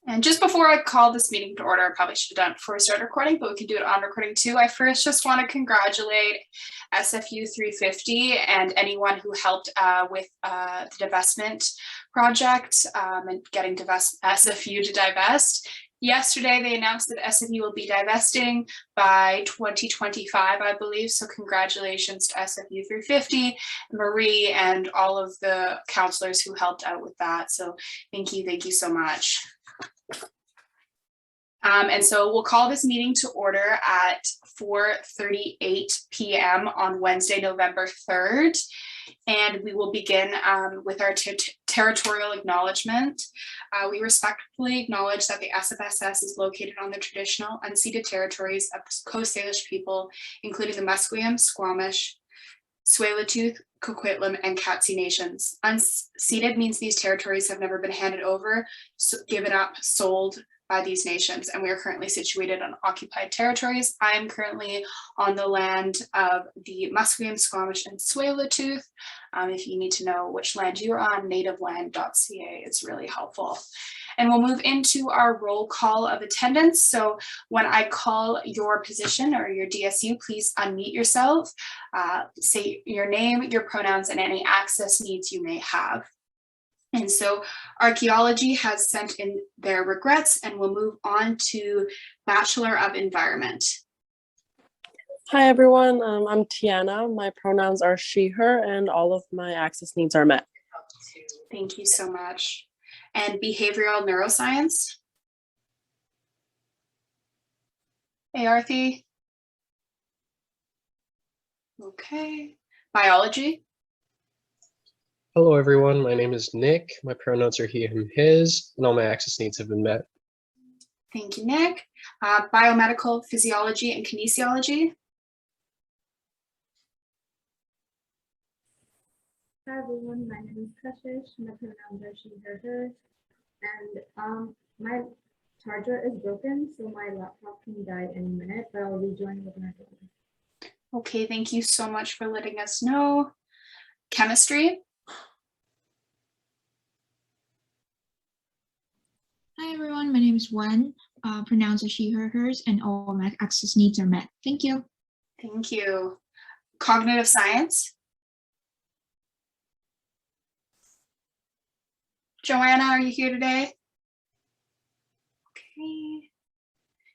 And just before I call this meeting to order, I probably should have done it before we start recording, but we can do it on recording too. I first just want to congratulate SFU 350 and anyone who helped with the divestment project and getting SFU to divest. Yesterday, they announced that SFU will be divesting by 2025, I believe. So congratulations to SFU 350, Marie, and all of the counselors who helped out with that. So thank you so much. And so we'll call this meeting to order at 4:38 p.m. on Wednesday, November 3rd. And we will begin with our territorial acknowledgement. We respectfully acknowledge that the SFSS is located on the traditional unceded territories of the Coast Salish people, including the Musqueam, Squamish, Tsleil-Waututh, Coquitlam, and Katzie nations. Unceded means these territories have never been handed over, given up, sold by these nations, and we are currently situated on occupied territories. I am currently on the land of the Musqueam, Squamish, and Tsleil-Waututh. If you need to know which land you're on, nativeland.ca is really helpful. And we'll move into our roll call of attendance. So when I call your position or your DSU, please unmute yourself, say your name, your pronouns, and any access needs you may have. And so archaeology has sent in their regrets, and we'll move on to Bachelor of Environment. Hi, everyone. I'm Tiana. My pronouns are she, her, and all of my access needs are met. Thank you so much. And Behavioral Neuroscience. Hey, Arthi. Okay. Biology. Hello, everyone. My name is Nick. My pronouns are he, him, his, and all my access needs have been met. Thank you, Nick. Biomedical Physiology and Kinesiology. Hi, everyone. My name is Kashish. My pronouns are she, her, hers. And my charger is broken, so my laptop can die in a minute, but I'll rejoin with my phone. Okay, thank you so much for letting us know. Chemistry. Hi everyone, my name is Wen. Pronouns are she, her, hers, and all my access needs are met. Thank you. Thank you. Cognitive Science. Joanna, are you here today? Okay.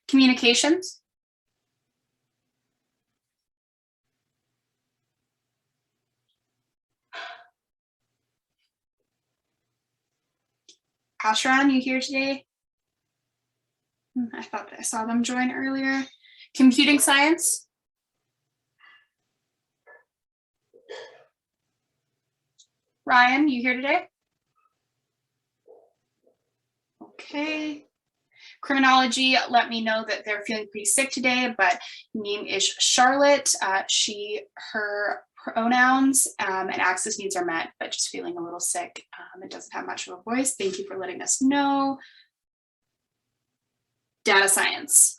Communications. Ashran, you here today? I thought I saw them join earlier. Computing Science. Ryan, you here today? Okay. Criminology let me know that they're feeling pretty sick today, but name is Charlotte. She, her pronouns, and access needs are met, but just feeling a little sick. It doesn't have much of a voice. Thank you for letting us know. Data Science.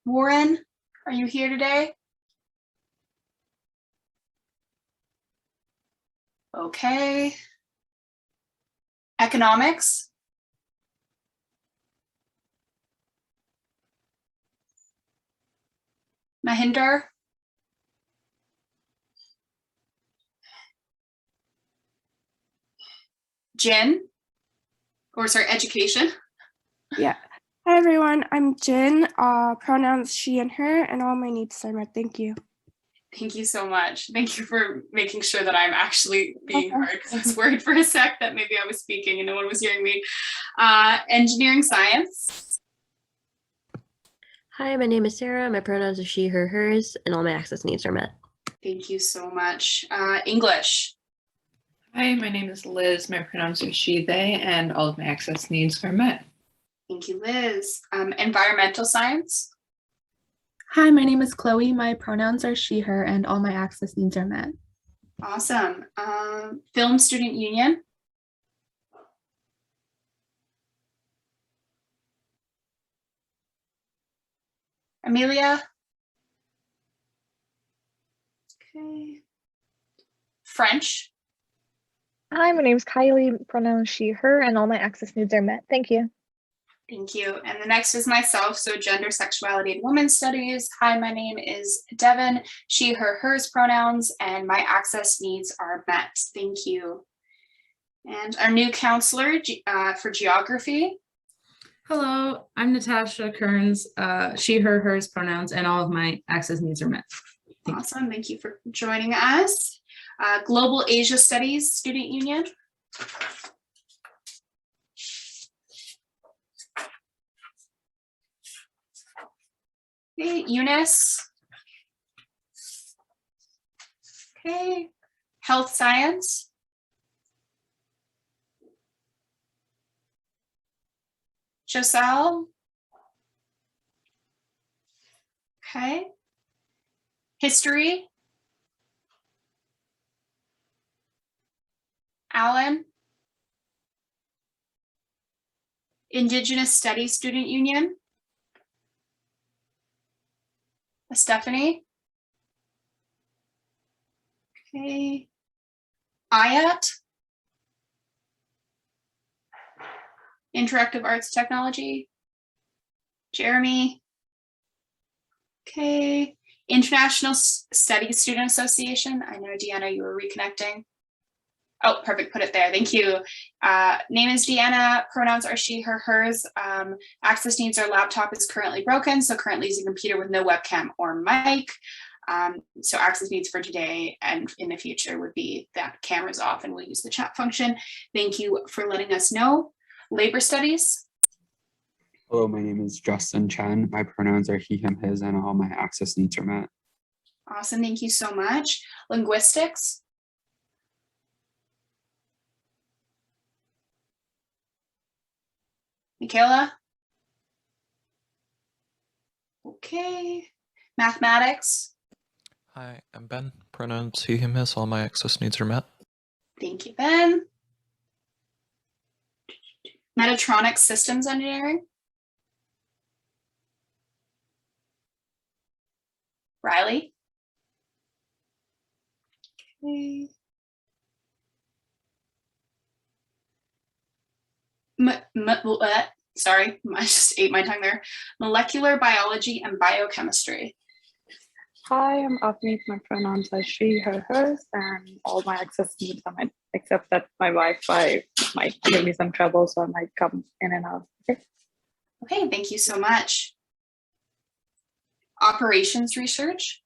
Warren, are you here today? Okay. Economics. Mahinder. Jen, or sorry, education. Yeah. Hi, everyone. I'm Jin. Pronouns she and her, and all my needs are met. Thank you. Thank you so much. Thank you for making sure that I'm actually being heard, because I was worried for a sec that maybe I was speaking and no one was hearing me. Engineering Science. Hi, my name is Sarah. My pronouns are she, her, hers, and all my access needs are met. Thank you so much. English. Hi, my name is Liz. My pronouns are she, they, and all of my access needs are met. Thank you, Liz. Environmental Science. Hi, my name is Chloe. My pronouns are she, her, and all my access needs are met. Awesome. Film Student Union. Amelia. Okay. French. Hi, my name is Kylie, pronouns she, her, and all my access needs are met. Thank you. Thank you. And the next is myself, so gender, sexuality, and women's studies. Hi, my name is Devin, she, her, hers pronouns, and my access needs are met. Thank you. And our new counselor for geography. Hello, I'm Natasha Kearns, she, her, hers pronouns, and all of my access needs are met. Awesome, thank you for joining us. Global Asia Studies Student Union. Okay, Eunice. Okay, Health Science. Joselle. Okay. History. Alan. Indigenous Studies Student Union. Stephanie. Okay. Ayat. Interactive Arts Technology. Jeremy. Okay. International Studies Student Association. I know, Deanna, you were reconnecting. Oh, perfect. Put it there. Thank you. Name is Deanna. Pronouns are she, her, hers. Access needs our laptop is currently broken, so currently using a computer with no webcam or mic. So access needs for today and in the future would be that camera's off and we'll use the chat function. Thank you for letting us know. Labor Studies. Hello, my name is Justin Chen. My pronouns are he, him, his, and all my access needs are met. Awesome. Thank you so much. Linguistics. Michaela? Okay. Mathematics? Hi, I'm Ben. Pronouns he, him, his. All my access needs are met. Thank you, Ben. Metatronics Systems Engineering? Riley? Okay. Sorry, I just ate my tongue there. Molecular Biology and Biochemistry. Hi, I'm Avneet. My pronouns are she, her, hers, and all my access needs are met, except that my Wi-Fi might give me some trouble, so I might come in and out. Okay. Okay, thank you so much. Operations Research.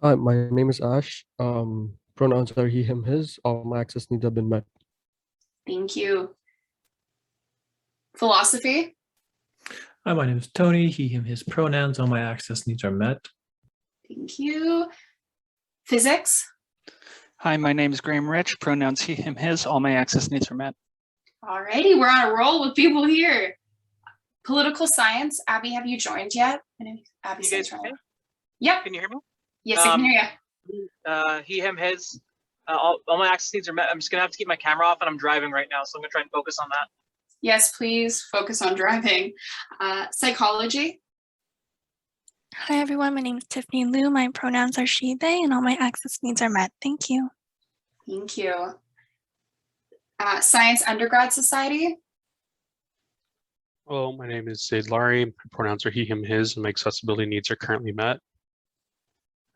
Hi, my name is Ash. Pronouns are he, him, his. All my access needs have been met. Thank you. Philosophy. Hi, my name is Tony. He, him, his pronouns. All my access needs are met. Thank you. Physics. Hi, my name is Graham Rich. Pronouns he, him, his. All my access needs are met. Alrighty, we're on a roll with people here. Political Science. Abby, have you joined yet? Abby, you guys okay? Yep. Can you hear me? Yes, I can hear you. He, him, his. All my access needs are met. I'm just gonna have to keep my camera off, and I'm driving right now, so I'm gonna try and focus on that. Yes, please focus on driving. Psychology. Hi, everyone. My name is Tiffany Liu. My pronouns are she, they, and all my access needs are met. Thank you. Thank you. Science Undergrad Society. Hello, my name is Zaid Lari. My pronouns are he, him, his, and my accessibility needs are currently met.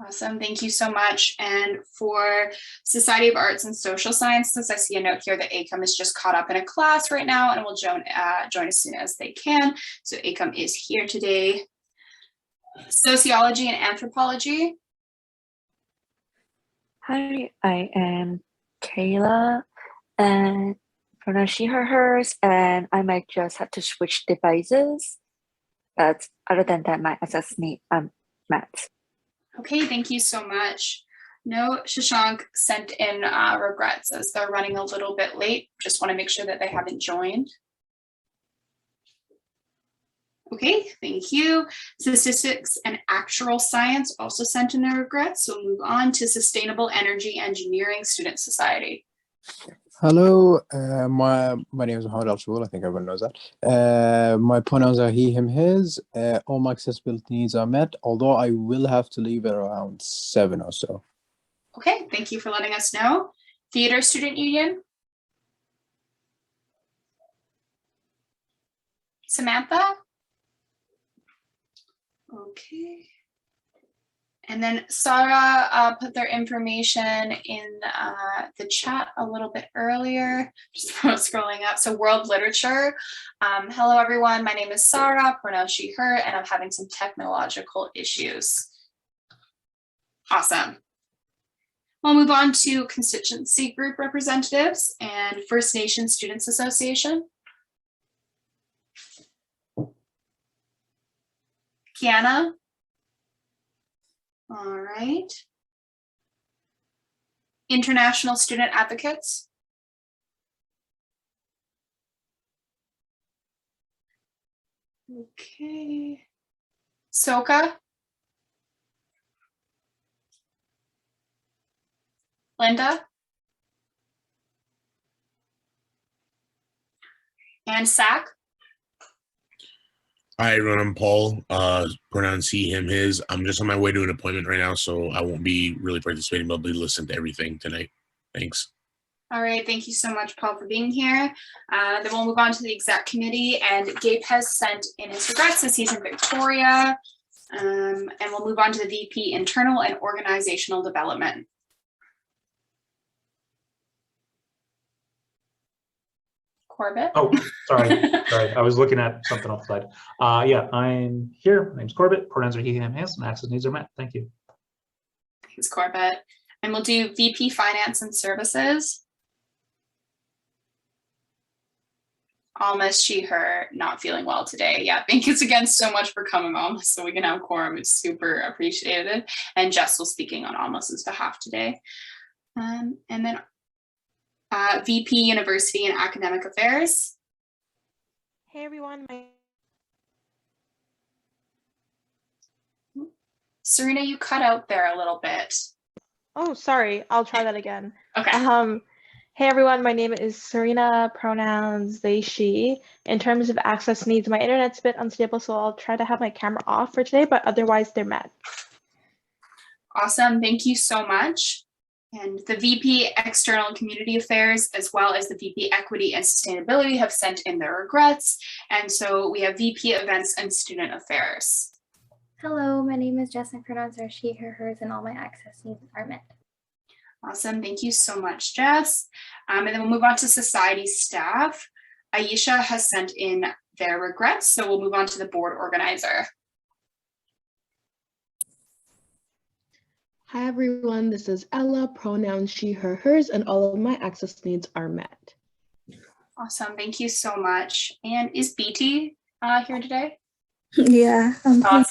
Awesome, thank you so much. And for Society of Arts and Social Sciences, I see a note here that ACOM is just caught up in a class right now and will join as soon as they can. So ACOM is here today. Sociology and Anthropology. Hi, I am Kayla, and pronouns she, her, hers, and I might just have to switch devices. But other than that, my access need met. Okay, thank you so much. No, Shashank sent in regrets as they're running a little bit late. Just want to make sure that they haven't joined. Okay, thank you. Statistics and Actual Science also sent in their regrets. So we'll move on to Sustainable Energy Engineering Student Society. Hello, my name is Mohammed Al-Shul. I think everyone knows that. My pronouns are he, him, his. All my accessibility needs are met, although I will have to leave at around 7 or so. Okay, thank you for letting us know. Theater Student Union? Samantha? Okay. And then Sarah put their information in the chat a little bit earlier, just scrolling up. So world literature. Hello, everyone. My name is Sarah, pronouns she, her, and I'm having some technological issues. Awesome. We'll move on to constituency group representatives and First Nations Students Association. Kiana? All right. International Student Advocates. Okay. Soka. Linda. And SAC. Hi, everyone. I'm Paul. Pronouns he, him, his. I'm just on my way to an appointment right now, so I won't be really participating, but I'll be listening to everything tonight. Thanks. All right. Thank you so much, Paul, for being here. Then we'll move on to the exec committee, and Gabe has sent in his regrets since he's in Victoria. And we'll move on to the VP Internal and Organizational Development. Corbett? Oh, sorry. I was looking at something off the side. Yeah, I'm here. My name's Corbett. Pronouns are he, him, his, and access needs are met. Thank you. Thanks, Corbett. And we'll do VP Finance and Services. Almost she, her, not feeling well today. Yeah, thank you again so much for coming, Almost, so we can have quorum. It's super appreciated. And Jess will speaking on Almost's behalf today. And then VP University and Academic Affairs. Hey everyone. Serena, you cut out there a little bit. Oh, sorry. I'll try that again. Okay. Hey everyone, my name is Serena, pronouns they, she. In terms of access needs, my internet's a bit unstable, so I'll try to have my camera off for today, but otherwise they're met. Awesome, thank you so much. And the VP External and Community Affairs, as well as the VP Equity and Sustainability, have sent in their regrets. And so we have VP Events and Student Affairs. Hello, my name is Jess. My pronouns are she, her, hers, and all my access needs are met. Awesome, thank you so much, Jess. And then we'll move on to society staff. Aisha has sent in their regrets, so we'll move on to the board organizer. Hi everyone, this is Ella, pronouns she, her, hers, and all of my access needs are met. Awesome, thank you so much. And is BT here today? Yeah. Awesome.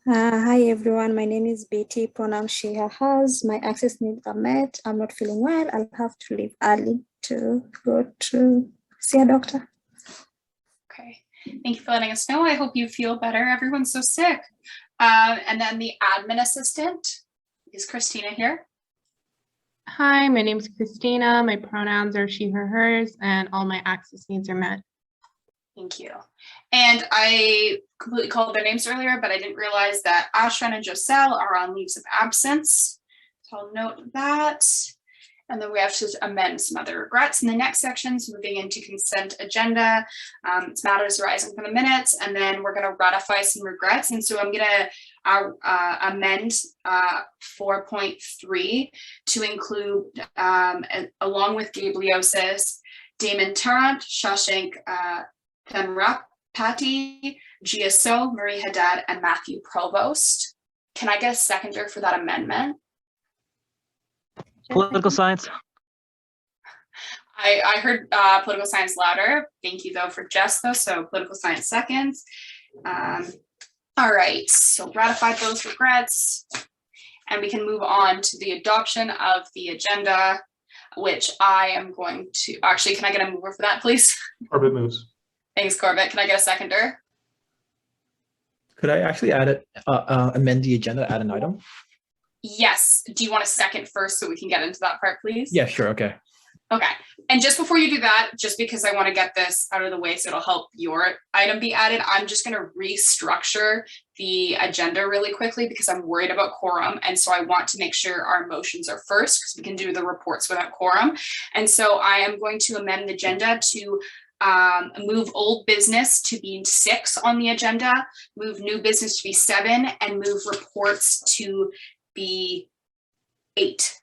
Hi everyone, my name is Betty, pronouns she, her, hers. My access needs are met. I'm not feeling well. I'll have to leave early to go to see a doctor. Okay, thank you for letting us know. I hope you feel better. Everyone's so sick. And then the admin assistant, is Christina here? Hi, my name is Christina. My pronouns are she, her, hers, and all my access needs are met. Thank you. And I completely called their names earlier, but I didn't realize that Ashran and Joselle are on leaves of absence. So I'll note that. And then we have to amend some other regrets in the next sections, moving into consent agenda. It's matters arising from the minutes, and then we're going to ratify some regrets. And so I'm going to amend 4.3 to include, along with Gabe Leosis, Damon Tarrant, Shashank Thenrapati, Gia So, Marie Haddad, and Matthew Provost. Can I get a seconder for that amendment? Political science. I heard political science louder. Thank you though for Jess though, so political science seconds. All right, so ratify those regrets, and we can move on to the adoption of the agenda, which I am going to, actually, can I get a mover for that, please? Corbett moves. Thanks, Corbett. Can I get a seconder? Could I actually add it, amend the agenda, add an item? Yes. Do you want a second first so we can get into that part, please? Yeah, sure. Okay. Okay, and just before you do that, just because I want to get this out of the way so it'll help your item be added, I'm just going to restructure the agenda really quickly because I'm worried about quorum. And so I want to make sure our motions are first because we can do the reports without quorum. And so I am going to amend the agenda to move old business to be 6 on the agenda, move new business to be 7, and move reports to be 8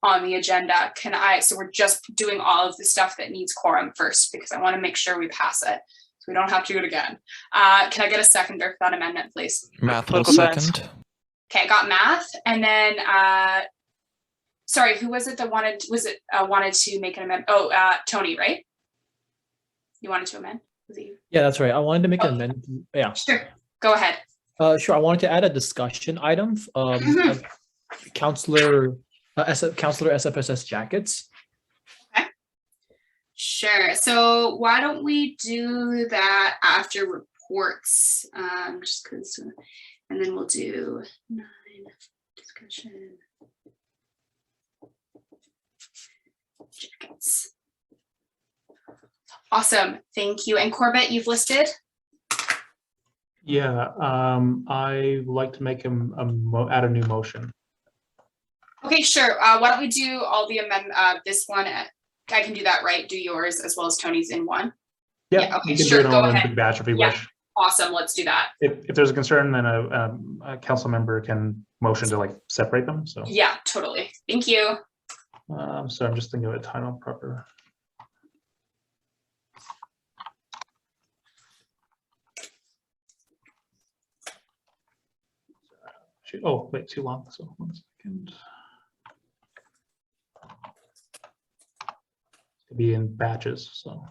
on the agenda. So we're just doing all of the stuff that needs quorum first because I want to make sure we pass it so we don't have to do it again. Can I get a seconder for that amendment, please? Math will second. Okay, I got math, and then sorry, who was it that wanted to make an amendment? Oh, Tony, right? You wanted to amend? Was it you? Yeah, that's right. I wanted to make an amendment. Yeah. Sure. Go ahead. Sure. I wanted to add a discussion item. Counselor SFSS jackets. Okay. Sure. So why don't we do that after reports? Just because, and then we'll do 9 discussion jackets. Awesome. Thank you. And Corbett, you've listed? Yeah, I would like to make add a new motion. Okay, sure. Why don't we do all the this one? I can do that, right? Do yours as well as Tony's in one. Yeah, okay, you can sure. do it Go all in ahead. big batch if you Yeah. wish. Awesome. Let's do that. If there's a concern, then a council member can motion to like separate them. So Yeah, totally. Thank you. so I'm just thinking of a title proper. Oh, wait, too long. So 1 second. It's gonna be in batches, so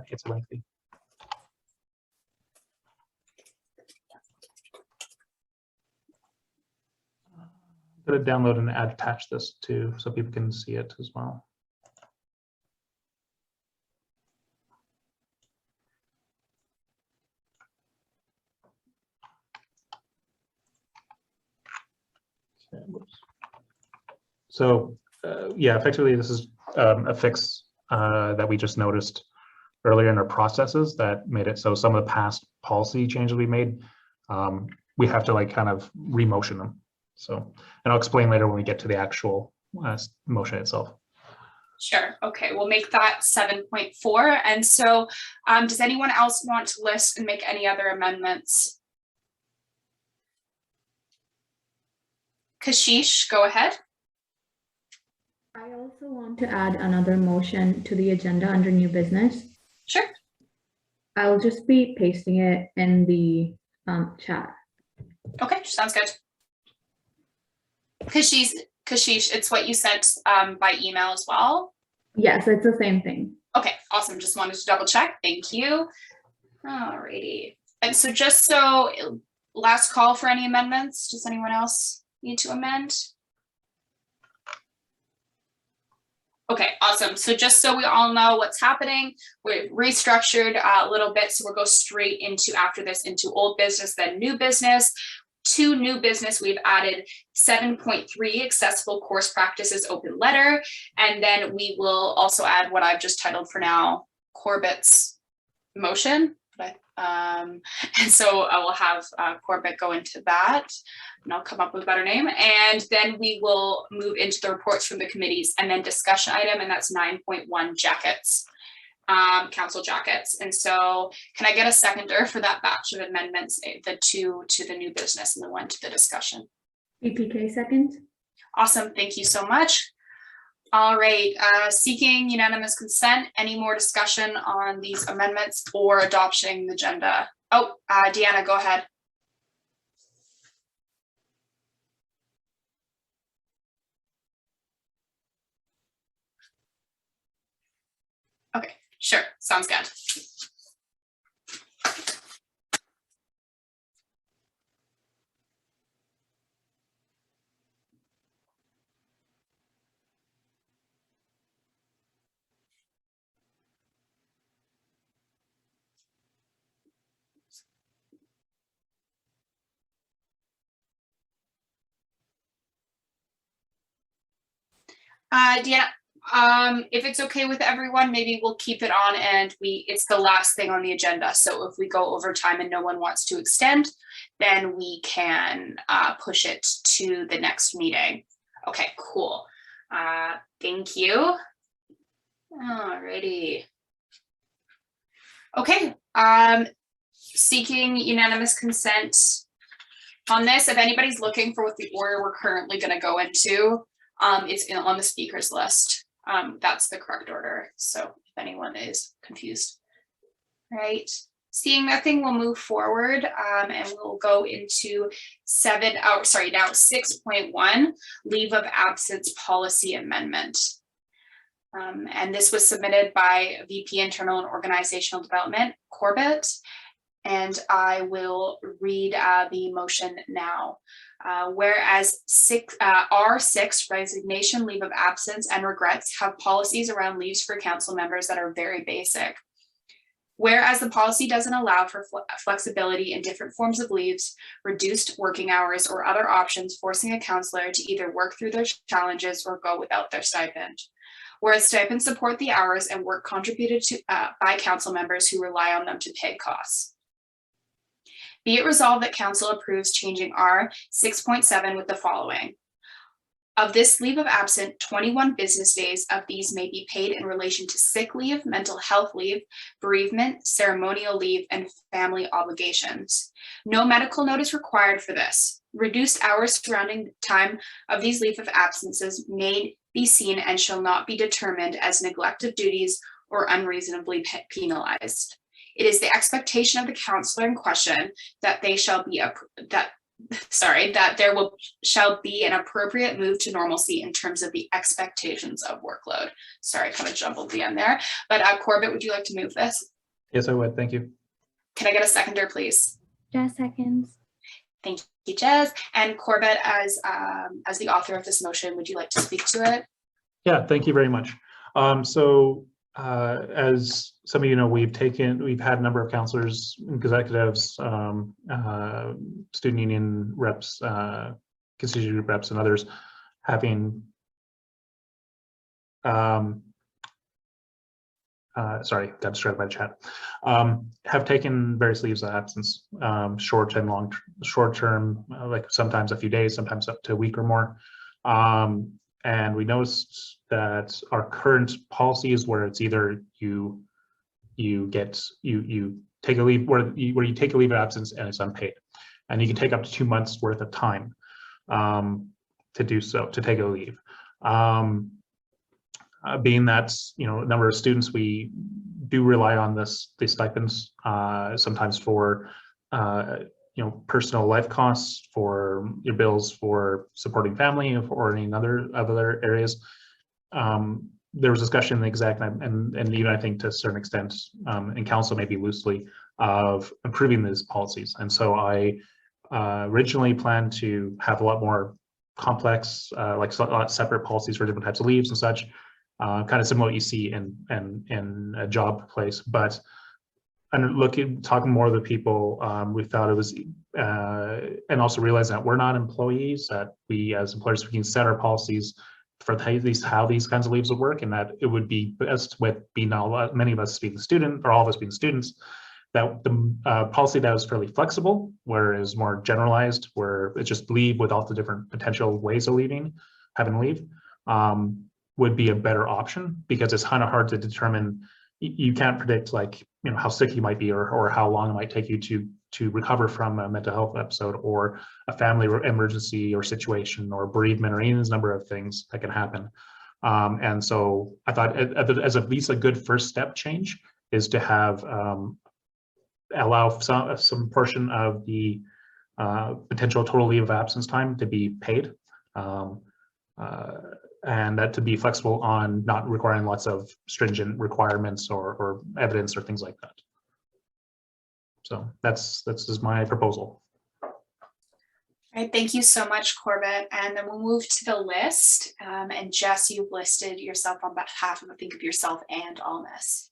it's lengthy. I'm gonna download and attach this too, so people can see it as well. So yeah, effectively this is a fix that we just noticed earlier in our processes that made it so some of the past policy changes we made, we have to like kind of remotion them. So, and I'll explain later when we get to the actual motion itself. Sure. Okay, we'll make that 7.4. And so does anyone else want to list and make any other amendments? Kashish, go ahead. I also want to add another motion to the agenda under new business. Sure. I'll just be pasting it in the chat. Okay, sounds good. Kashish, it's what you sent by email as well? Yes, it's the same thing. Okay, awesome. Just wanted to double check. Thank you. Alrighty. And so just so last call for any amendments. Does anyone else need to amend? Okay, awesome. So just so we all know what's happening, we've restructured a little bit. So we'll go straight into after this into old business, then new business. To new business, we've added 7.3 accessible course practices open letter. And then we will also add what I've just titled for now, Corbett's motion. And so I will have Corbett go into that and I'll come up with a better name. And then we will move into the reports from the committees and then discussion item, and that's 9.1 jackets, council jackets. And so can I get a seconder for that batch of amendments, the 2 to the new business and the 1 to the discussion? BPK second. Awesome, thank you so much. All right, seeking unanimous consent. Any more discussion on these amendments or adopting the agenda? Oh, Deanna, go ahead. Okay, sure, sounds good. Deanna, If it's okay with everyone, maybe we'll keep it on and it's the last thing on the agenda. So if we go over time and no one wants to extend, then we can push it to the next meeting. Okay, cool. Thank you. Alrighty. Okay, seeking unanimous consent on this. If anybody's looking for what the order we're currently going to go into, it's on the speakers list. That's the correct order. So if anyone is confused, right? Seeing nothing, we'll move forward and we'll go into now 6.1, leave of absence policy amendment. And this was submitted by VP Internal and Organizational Development, Corbett, and I will read the motion now. Whereas R6, resignation, leave of absence, and regrets have policies around leaves for council members that are very basic. Whereas the policy doesn't allow for flexibility in different forms of leaves, reduced working hours, or other options forcing a counselor to either work through their challenges or go without their stipend. Whereas stipends support the hours and work contributed to by council members who rely on them to pay costs. Be it resolved that council approves changing R 6.7 with the following. Of this leave of absence, 21 business days of these may be paid in relation to sick leave, mental health leave, bereavement, ceremonial leave, and family obligations. No medical note is required for this. Reduced hours surrounding time of these leave of absences may be seen and shall not be determined as neglect of duties or unreasonably penalized. It is the expectation of the counselor in question that shall be an appropriate move to normalcy in terms of the expectations of workload. Sorry, I kind of jumbled the end there. But Corbett, would you like to move this? Yes, I would. Thank you. Can I get a seconder, please? Jess seconds. Thank you, Jez. And Corbett, as the author of this motion, would you like to speak to it? Yeah, thank you very much. As some of you know, we've had a number of counselors, executives, student union reps, constituent group reps, and others having sorry, got distracted by the chat, have taken various leaves of absence, short and long, short term, like sometimes a few days, sometimes up to a week or more. And we noticed that our current policy is where it's either you take a leave where you take a leave of absence and it's unpaid, and you can take up to 2 months worth of time to do so, to take a leave. Being that a number of students, we do rely on these stipends sometimes for personal life costs, for your bills, for supporting family, or any other areas. There was discussion in the exec and even I think to a certain extent in council, maybe loosely, of improving these policies. And so I originally planned to have a lot more complex, like a lot separate policies for different types of leaves and such, kind of similar what you see in a job place. But talking more to the people, we thought it was, and also realizing that we're not employees, that we as employers, we can set our policies for how these kinds of leaves will work, and that it would be best with many of us being the student, or all of us being students, that the policy that was fairly flexible, where it is more generalized, where it's just leave with all the different potential ways of having leave, would be a better option, because it's kind of hard to determine. You can't predict, like, how sick you might be, or how long it might take you to recover from a mental health episode, or a family emergency or situation, or bereavement, or any of these number of things that can happen. And so I thought, as at least a good first step change, is to have allow some portion of the potential total leave of absence time to be paid. And that to be flexible on not requiring lots of stringent requirements or evidence or things like that. So this is my proposal. All right, thank you so much, Corbett. And then we'll move to the list. And Jess, you've listed yourself on behalf of, I think, of yourself and Almas.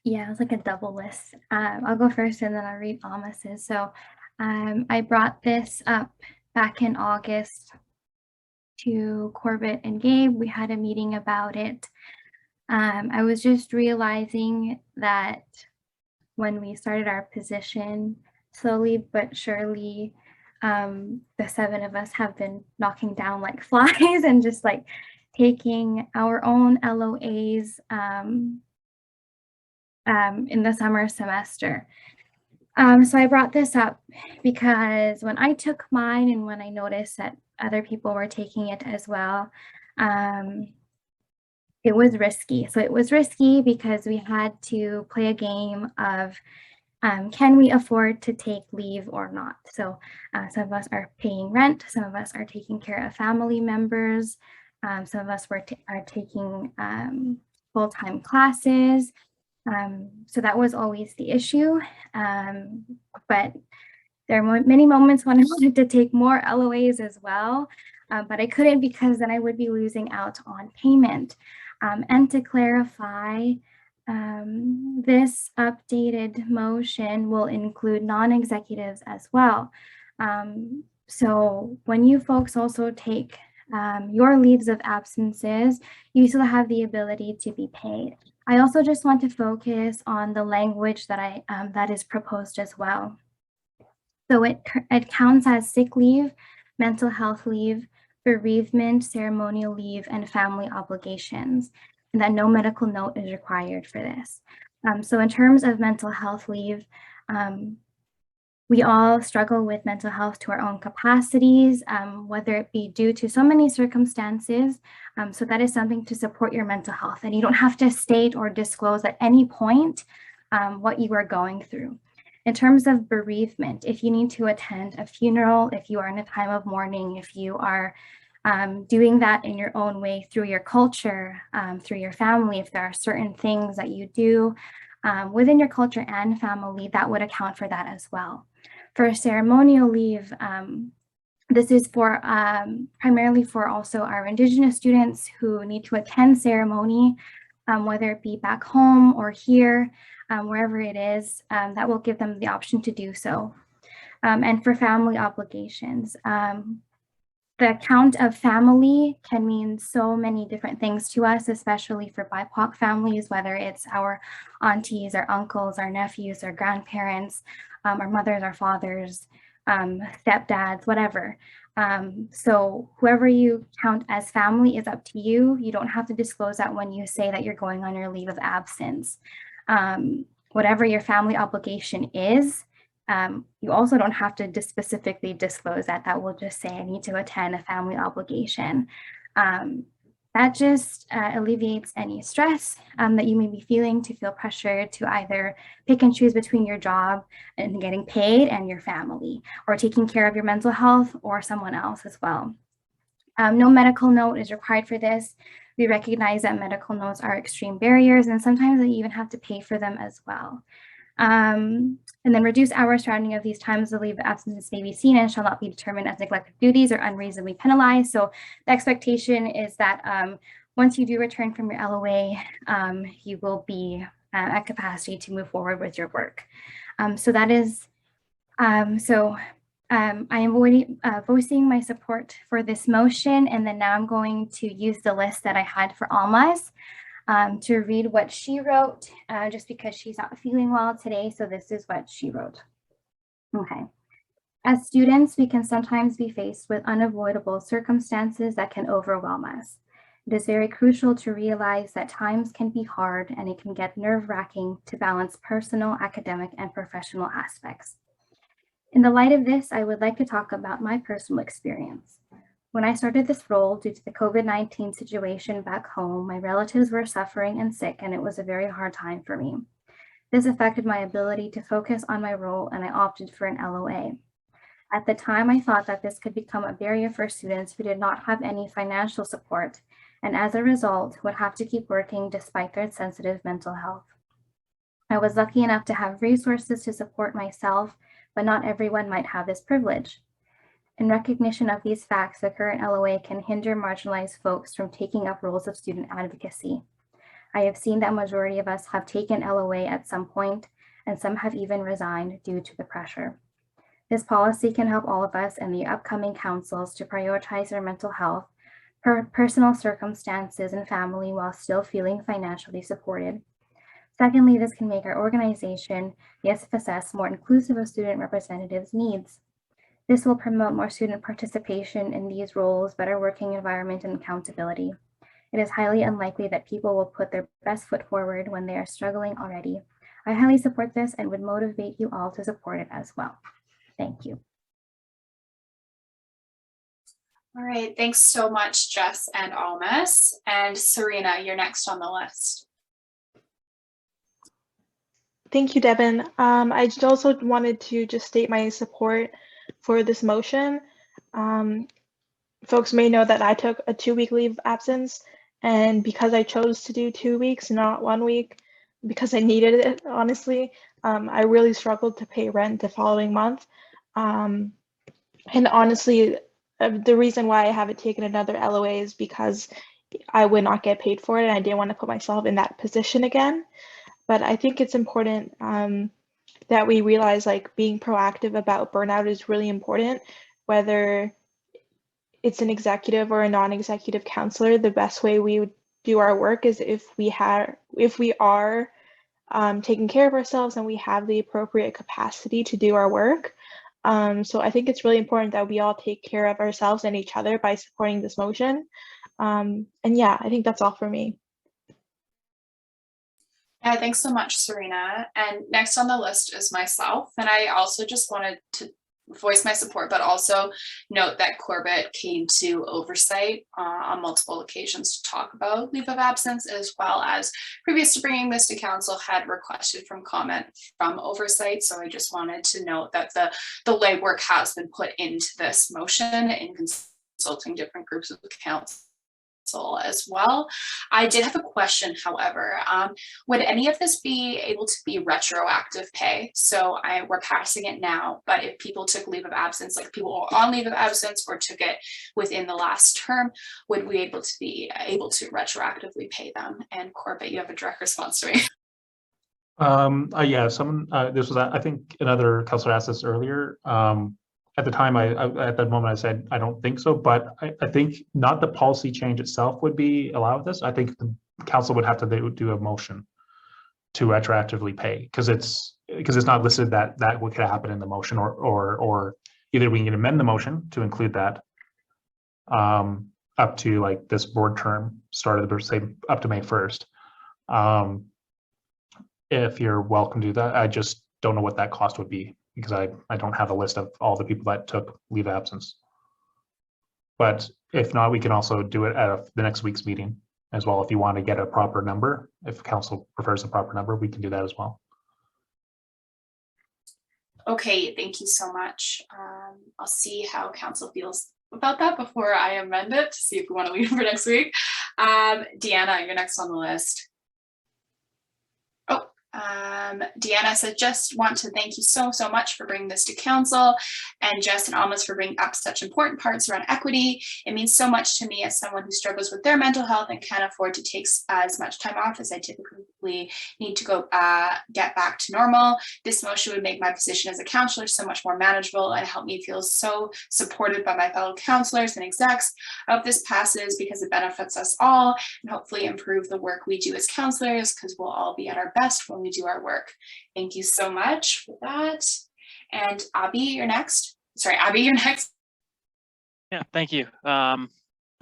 Yeah, it's like a double list. I'll go first and then I'll read Almas's. So I brought this up back in August to Corbett and Gabe. We had a meeting about it. I was just realizing that when we started our position, slowly but surely, the 7 of us have been knocking down like flies and just like taking our own LOAs in the summer semester. So I brought this up because when I took mine and when I noticed that other people were taking it as well, it was risky. So it was risky because we had to play a game of can we afford to take leave or not? So some of us are paying rent, some of us are taking care of family members, some of us are taking full-time classes. So that was always the issue. But there were many moments when I wanted to take more LOAs as well, but I couldn't because then I would be losing out on payment. And to clarify, this updated motion will include non-executives as well. So when you folks also take your leaves of absences, you still have the ability to be paid. I also just want to focus on the language that that is proposed as well. So it counts as sick leave, mental health leave, bereavement, ceremonial leave, and family obligations, and that no medical note is required for this. So in terms of mental health leave, we all struggle with mental health to our own capacities, whether it be due to so many circumstances. So that is something to support your mental health, and you don't have to state or disclose at any point what you are going through. In terms of bereavement, if you need to attend a funeral, if you are in a time of mourning, if you are doing that in your own way through your culture, through your family, if there are certain things that you do within your culture and family, that would account for that as well. For ceremonial leave, this is for primarily for also our Indigenous students who need to attend ceremony, whether it be back home or here, wherever it is, that will give them the option to do so. And for family obligations, the count of family can mean so many different things to us, especially for BIPOC families, whether it's our aunties, our uncles, our nephews, our grandparents, our mothers, our fathers, stepdads, whatever. So whoever you count as family is up to you. You don't have to disclose that when you say that you're going on your leave of absence. Whatever your family obligation is, you also don't have to specifically disclose that. That will just say, I need to attend a family obligation. That just alleviates any stress that you may be feeling, to feel pressured to either pick and choose between your job and getting paid and your family, or taking care of your mental health or someone else as well. No medical note is required for this. We recognize that medical notes are extreme barriers, and sometimes you even have to pay for them as well. And then reduced hours surrounding of these times of leave of absence may be seen and shall not be determined as neglected duties or unreasonably penalized. So the expectation is that once you do return from your LOA, you will be at capacity to move forward with your work. So that is, I am voicing my support for this motion, and then now I'm going to use the list that I had for Alma's to read what she wrote, just because she's not feeling well today. So this is what she wrote. Okay. As students, we can sometimes be faced with unavoidable circumstances that can overwhelm us. It is very crucial to realize that times can be hard and it can get nerve-wracking to balance personal, academic, and professional aspects. In the light of this, I would like to talk about my personal experience. When I started this role, due to the COVID-19 situation back home, my relatives were suffering and sick, and it was a very hard time for me. This affected my ability to focus on my role, and I opted for an LOA. At the time, I thought that this could become a barrier for students who did not have any financial support, and as a result, would have to keep working despite their sensitive mental health. I was lucky enough to have resources to support myself, but not everyone might have this privilege. In recognition of these facts, the current LOA can hinder marginalized folks from taking up roles of student advocacy. I have seen that majority of us have taken LOA at some point, and some have even resigned due to the pressure. This policy can help all of us and the upcoming councils to prioritize their mental health, personal circumstances and family while still feeling financially supported. Secondly, this can make our organization, the SFSS, more inclusive of student representatives' needs. This will promote more student participation in these roles, better working environment, and accountability. It is highly unlikely that people will put their best foot forward when they are struggling already. I highly support this and would motivate you all to support it as well. Thank you. All right, thanks so much, Jess and Almas. And Serena, you're next on the list. Thank you, Devin. I just also wanted to just state my support for this motion. Folks may know that I took a 2-week leave of absence, and because I chose to do 2 weeks, not 1 week, because I needed it, honestly, I really struggled to pay rent the following month. And honestly, the reason why I haven't taken another LOA is because I would not get paid for it, and I didn't want to put myself in that position again. But I think it's important that we realize like being proactive about burnout is really important, whether it's an executive or a non-executive counselor. The best way we would do our work is if we are taking care of ourselves and we have the appropriate capacity to do our work. So I think it's really important that we all take care of ourselves and each other by supporting this motion. And yeah, I think that's all for me. Yeah, thanks so much, Serena. And next on the list is myself. And I also just wanted to voice my support, but also note that Corbett came to Oversight on multiple occasions to talk about leave of absence, as well as previous to bringing this to council had requested from comment from Oversight. So I just wanted to note that the legwork has been put into this motion in consulting different groups of council as well. I did have a question, however. Would any of this be able to be retroactive pay? So we're passing it now, but if people took leave of absence, like people were on leave of absence or took it within the last term, would we be able to retroactively pay them? And Corbett, you have a direct response to me. Yeah, someone, this was, I think another councilor asked this earlier. At the time, at that moment, I said, I don't think so, but I think not the policy change itself would be allowed this. I think the council would have to do a motion to retroactively pay because it's not listed that what could happen in the motion, or either we can amend the motion to include that up to like this board term started, say up to May 1st. If you're welcome to do that, I just don't know what that cost would be, because I don't have a list of all the people that took leave of absence. But if not, we can also do it at the next week's meeting as well. If you want to get a proper number, if council prefers a proper number, we can do that as well. Okay, thank you so much. I'll see how council feels about that before I amend it to see if we want to leave for next week. Deanna, you're next on the list. Deanna said, just want to thank you so much for bringing this to council, and Jess and Almas for bringing up such important parts around equity. It means so much to me as someone who struggles with their mental health and can't afford to take as much time off as I typically need to go get back to normal. This motion would make my position as a counselor so much more manageable and help me feel so supported by my fellow counselors and execs. I hope this passes because it benefits us all and hopefully improve the work we do as counselors, because we'll all be at our best when we do our work. Thank you so much for that. And Abby, you're next. Sorry, Abby, you're next. Yeah, thank you. I'm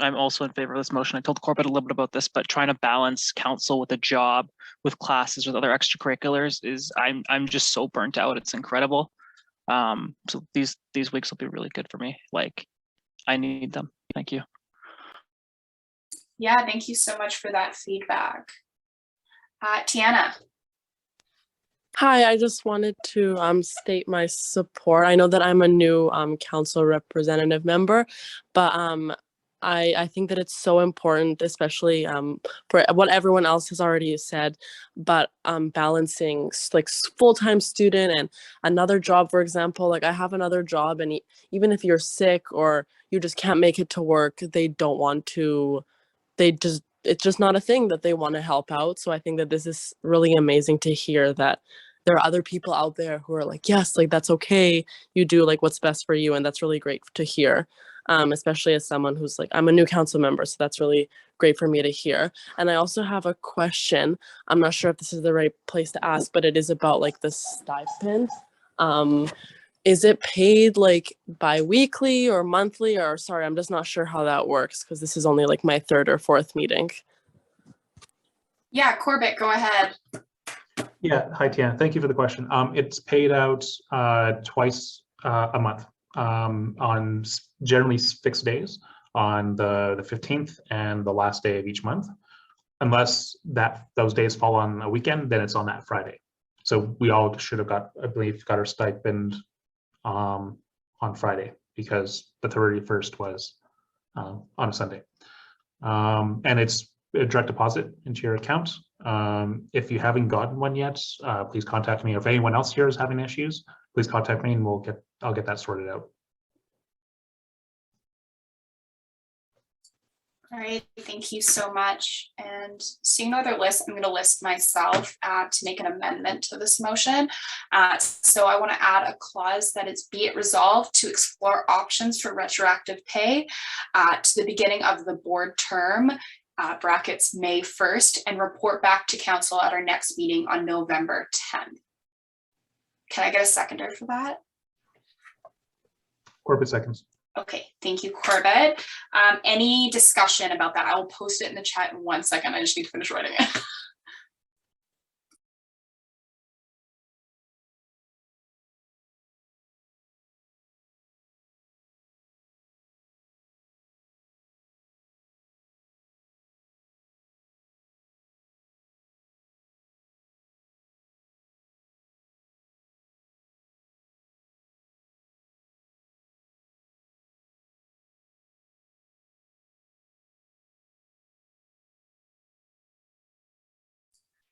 also in favor of this motion. I told Corbett a little bit about this, but trying to balance council with a job, with classes, with other extracurriculars is I'm just so burnt out. It's incredible. So these weeks will be really good for me. Like, I need them. Thank you. Yeah, thank you so much for that feedback. Tiana. Hi, I just wanted to state my support. I know that I'm a new council representative member, but I think that it's so important, especially for what everyone else has already said, but balancing like full-time student and another job, for example. Like I have another job, and even if you're sick or you just can't make it to work, they don't want to, it's just not a thing that they want to help out. So I think that this is really amazing to hear that there are other people out there who are like, yes, like that's okay. You do like what's best for you. And that's really great to hear, especially as someone who's like, I'm a new council member. So that's really great for me to hear. And I also have a question. I'm not sure if this is the right place to ask, but it is about like the stipend. Is it paid like bi-weekly or monthly, or sorry, I'm just not sure how that works because this is only like my 3rd or 4th meeting. Yeah, Corbett, go ahead. Yeah, hi Tiana, thank you for the question. It's paid out twice a month on generally fixed days on the 15th and the last day of each month. Unless those days fall on a weekend, then it's on that Friday. So we all should have got, I believe, got our stipend on Friday because the 31st was on a Sunday. And it's a direct deposit into your account. If you haven't gotten one yet, please contact me. If anyone else here is having issues, please contact me and I'll get that sorted out. All right, thank you so much. And seeing no other list, I'm going to list myself to make an amendment to this motion. So I want to add a clause that is, be it resolved to explore options for retroactive pay to the beginning of the board term, brackets May 1st, and report back to council at our next meeting on November 10th. Can I get a seconder for that? Corbett seconds. Okay, thank you, Corbett. Any discussion about that? I will post it in the chat in 1 second. I just need to finish writing it.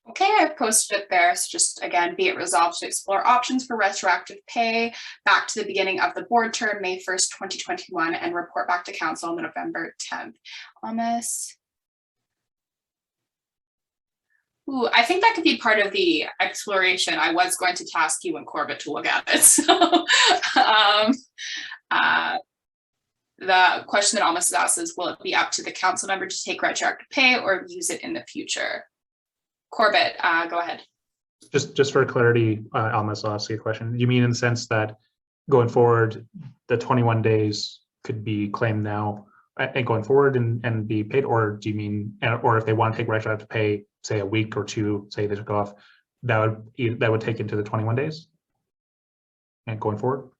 Okay, I've posted it there. So just again, be it resolved to explore options for retroactive pay back to the beginning of the board term, May 1st, 2021, and report back to council on November 10th. Almost. Ooh, I think that could be part of the exploration. I was going to task you and Corbett to look at it. So the question that almost asked is, will it be up to the council member to take retroactive pay or use it in the future? Corbett, go ahead. Just for clarity, Almas, I'll ask you a question. You mean in the sense that going forward, the 21 days could be claimed now and going forward and be paid, or do you mean, or if they want to take retroactive pay, say a week or two, say they took off, that would take into the 21 days and going forward?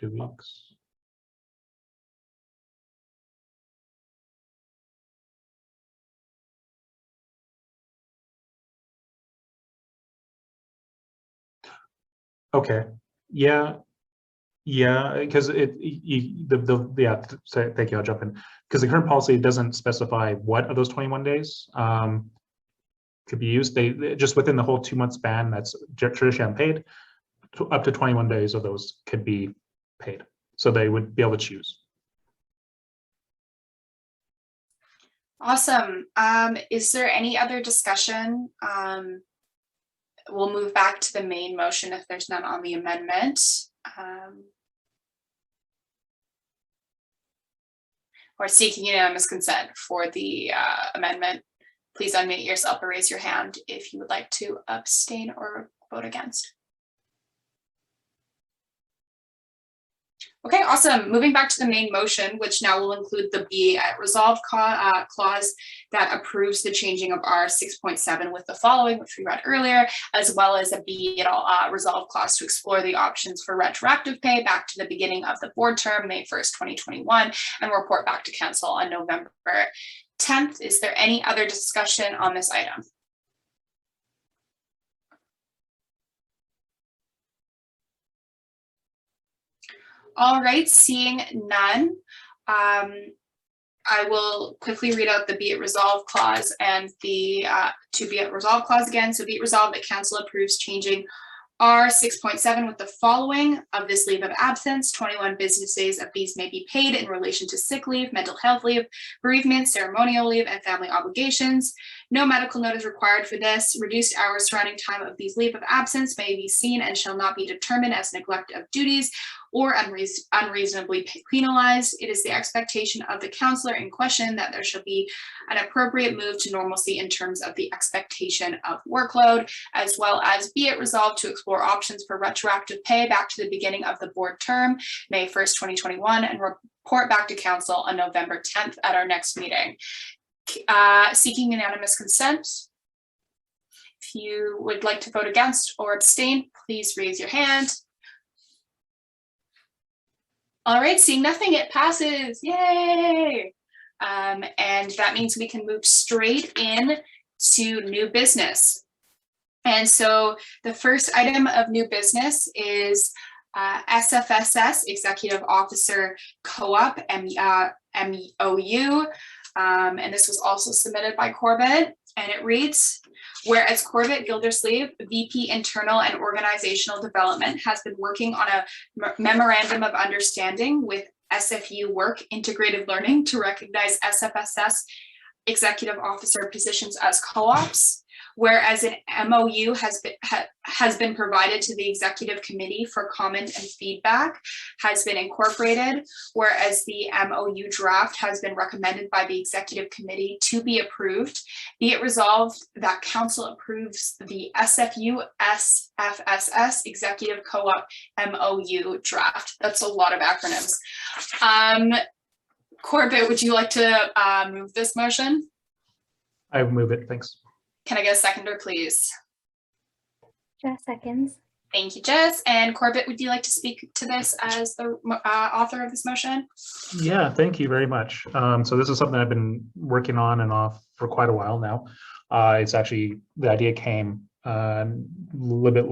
$2 weeks. Okay. Yeah. Because thank you. I'll jump in because the current policy doesn't specify what of those 21 days could be used. They just within the whole 2 month span that's traditionally unpaid, up to 21 days of those could be paid. So they would be able to choose. Awesome. Is there any other discussion? We'll move back to the main motion if there's none on the amendment. Or seeking unanimous consent for the amendment. Please unmute yourself or raise your hand if you would like to abstain or vote against. Okay, awesome. Moving back to the main motion, which now will include the be it resolved clause that approves the changing of R 6.7 with the following, which we read earlier, as well as a be it resolved clause to explore the options for retroactive pay back to the beginning of the board term, May 1st, 2021, and report back to council on November 10th. Is there any other discussion on this item? All right, seeing none, I will quickly read out the be it resolved clause and the to be it resolved clause again. So be it resolved that council approves changing R 6.7 with the following: of this leave of absence, 21 business days of these may be paid in relation to sick leave, mental health leave, bereavement, ceremonial leave, and family obligations. No medical note is required for this. Reduced hours surrounding time of these leave of absence may be seen and shall not be determined as neglect of duties or unreasonably penalized. It is the expectation of the counselor in question that there shall be an appropriate move to normalcy in terms of the expectation of workload, as well as be it resolved to explore options for retroactive pay back to the beginning of the board term, May 1st, 2021, and report back to council on November 10th at our next meeting. Seeking unanimous consent. If you would like to vote against or abstain, please raise your hand. All right, seeing nothing, it passes. Yay! And that means we can move straight in to new business. And so the first item of new business is SFSS, Executive Officer Co-op, MEOU. And this was also submitted by Corbett, and it reads, whereas Corbett Gildersleeve, VP Internal and Organizational Development, has been working on a memorandum of understanding with SFU Work Integrated Learning to recognize SFSS executive officer positions as co-ops, whereas an MOU has been provided to the executive committee for comment and feedback, has been incorporated, whereas the MOU draft has been recommended by the executive committee to be approved, be it resolved that council approves the SFU SFSS executive co-op MOU draft. That's a lot of acronyms. Corbett, would you like to move this motion? I move it, thanks. Can I get a seconder, please? Jess seconds. Thank you, Jess. And Corbett, would you like to speak to this as the author of this motion? Yeah, thank you very much. So this is something I've been working on and off for quite a while now. It's actually, the idea came a little bit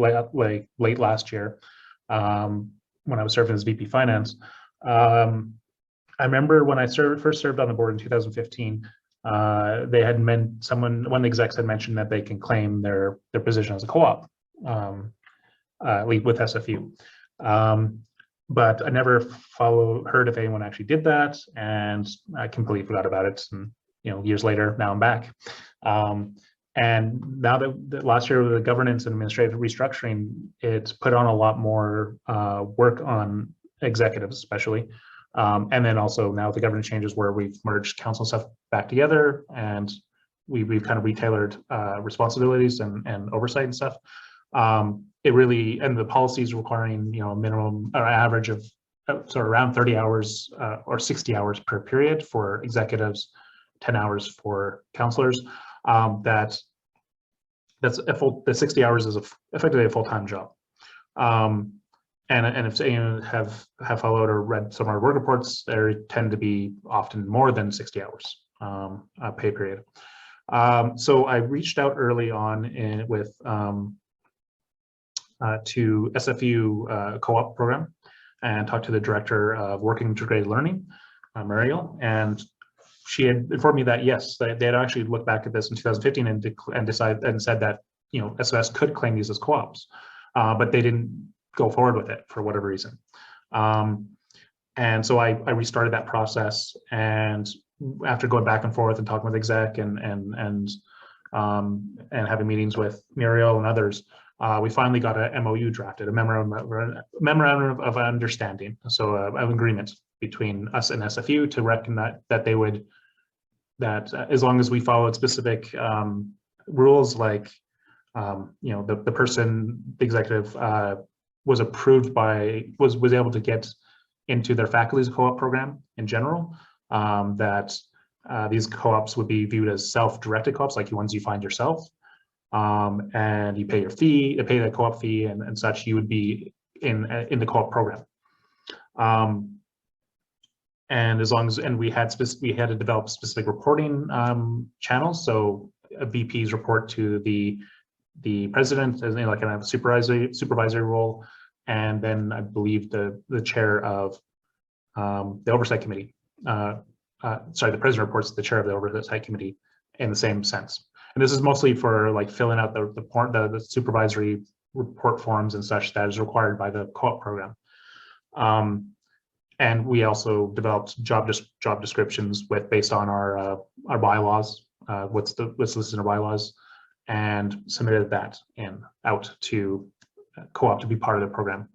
late last year when I was serving as VP Finance. I remember when I first served on the board in 2015, they had one of the execs had mentioned that they can claim their position as a co-op lead with SFU. But I never heard if anyone actually did that, and I completely forgot about it. And years later, now I'm back. And now that last year with the governance and administrative restructuring, it's put on a lot more work on executives, especially. And then also now the governance changes where we've merged council stuff back together, and we've kind of retailored responsibilities and oversight and stuff. It really, and the policies requiring a minimum or average of so around 30 hours or 60 hours per period for executives, 10 hours for counselors. The 60 hours is effectively a full-time job. And if you have followed or read some of our work reports, there tend to be often more than 60 hours pay period. So I reached out early on to SFU co-op program and talked to the director of Working Integrated Learning, Mariel, and she had informed me that yes, they had actually looked back at this in 2015 and said that SFS could claim these as co-ops, but they didn't go forward with it for whatever reason. And so I restarted that process, and after going back and forth and talking with exec and having meetings with Muriel and others, we finally got a MOU drafted, a memorandum of understanding, so an agreement between us and SFU to recognize that as long as we followed specific rules, like the executive was approved was able to get into their faculty's co-op program in general, that these co-ops would be viewed as self-directed co-ops, like the ones you find yourself, and you pay your fee, pay the co-op fee and such, you would be in the co-op program. And as long as, and we had to develop specific reporting channels, so VPs report to the president as like a supervisory role, and then I believe the chair of the oversight committee. The president reports to the chair of the oversight committee in the same sense. And this is mostly for like filling out the supervisory report forms and such that is required by the co-op program. And we also developed job descriptions based on our bylaws, what's listed in our bylaws, and submitted that out to co-op to be part of the program.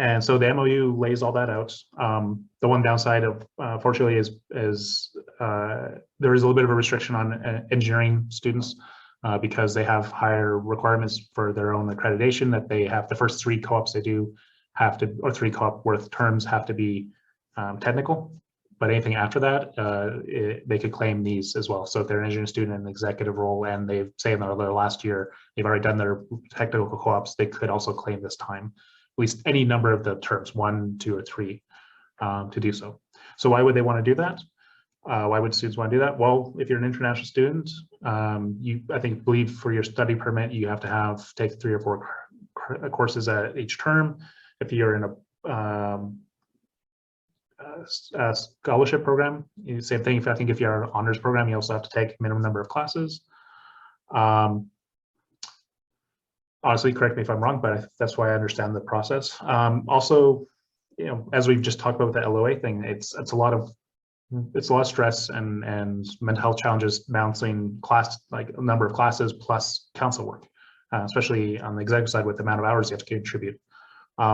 And so the MOU lays all that out. The one downside of, fortunately, is there is a little bit of a restriction on engineering students because they have higher requirements for their own accreditation, that they have the first 3 co-ops they do have to, or 3 co-op worth terms have to be technical. But anything after that, they could claim these as well. So if they're an engineering student in an executive role and they've, say in their last year, they've already done their technical co-ops, they could also claim this time, at least any number of the terms, 1, 2, or 3, to do so. So why would they want to do that? Why would students want to do that? Well, if you're an international student, I believe for your study permit, you have to take 3 or 4 courses at each term. If you're in a scholarship program, same thing. I think if you're an honors program, you also have to take a minimum number of classes. Honestly, correct me if I'm wrong, but that's why I understand the process. Also, as we've just talked about with the LOA thing, it's a lot of stress and mental health challenges balancing a number of classes plus council work, especially on the executive side with the amount of hours you have to contribute.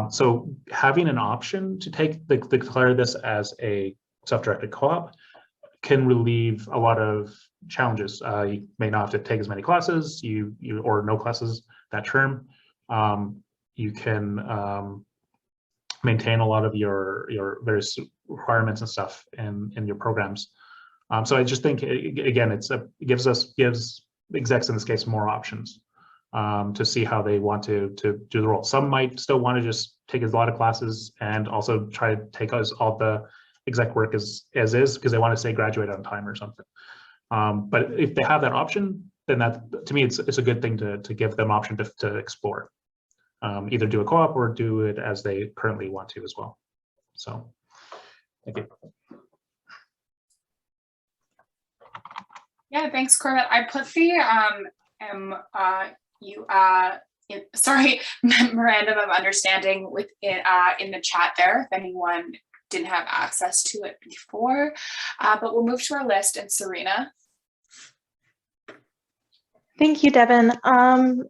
So having an option to declare this as a self-directed co-op can relieve a lot of challenges. You may not have to take as many classes, or no classes that term. You can maintain a lot of your various requirements and stuff in your programs. So I just think, again, it gives execs in this case more options to see how they want to do the role. Some might still want to just take a lot of classes and also try to take all the exec work as is because they want to say graduate on time or something. But if they have that option, then that, to me, it's a good thing to give them option to explore. Either do a co-op or do it as they currently want to as well. So, thank you. Yeah, thanks, Corbett. I put the memorandum of understanding in the chat there if anyone didn't have access to it before. But we'll move to our list, and Serena. Thank you, Devin.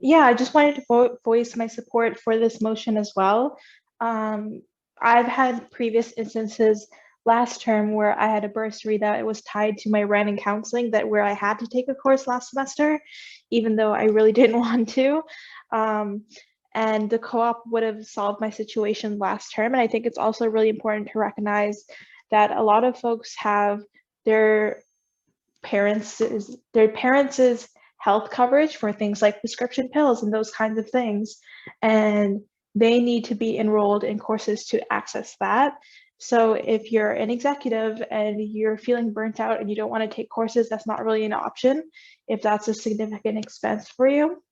Yeah, I just wanted to voice my support for this motion as well. I've had previous instances last term where I had a bursary that it was tied to my rent and counseling, where I had to take a course last semester, even though I really didn't want to. And the co-op would have solved my situation last term. And I think it's also really important to recognize that a lot of folks have their parents' health coverage for things like prescription pills and those kinds of things. And they need to be enrolled in courses to access that. So if you're an executive and you're feeling burnt out and you don't want to take courses, that's not really an option if that's a significant expense for you.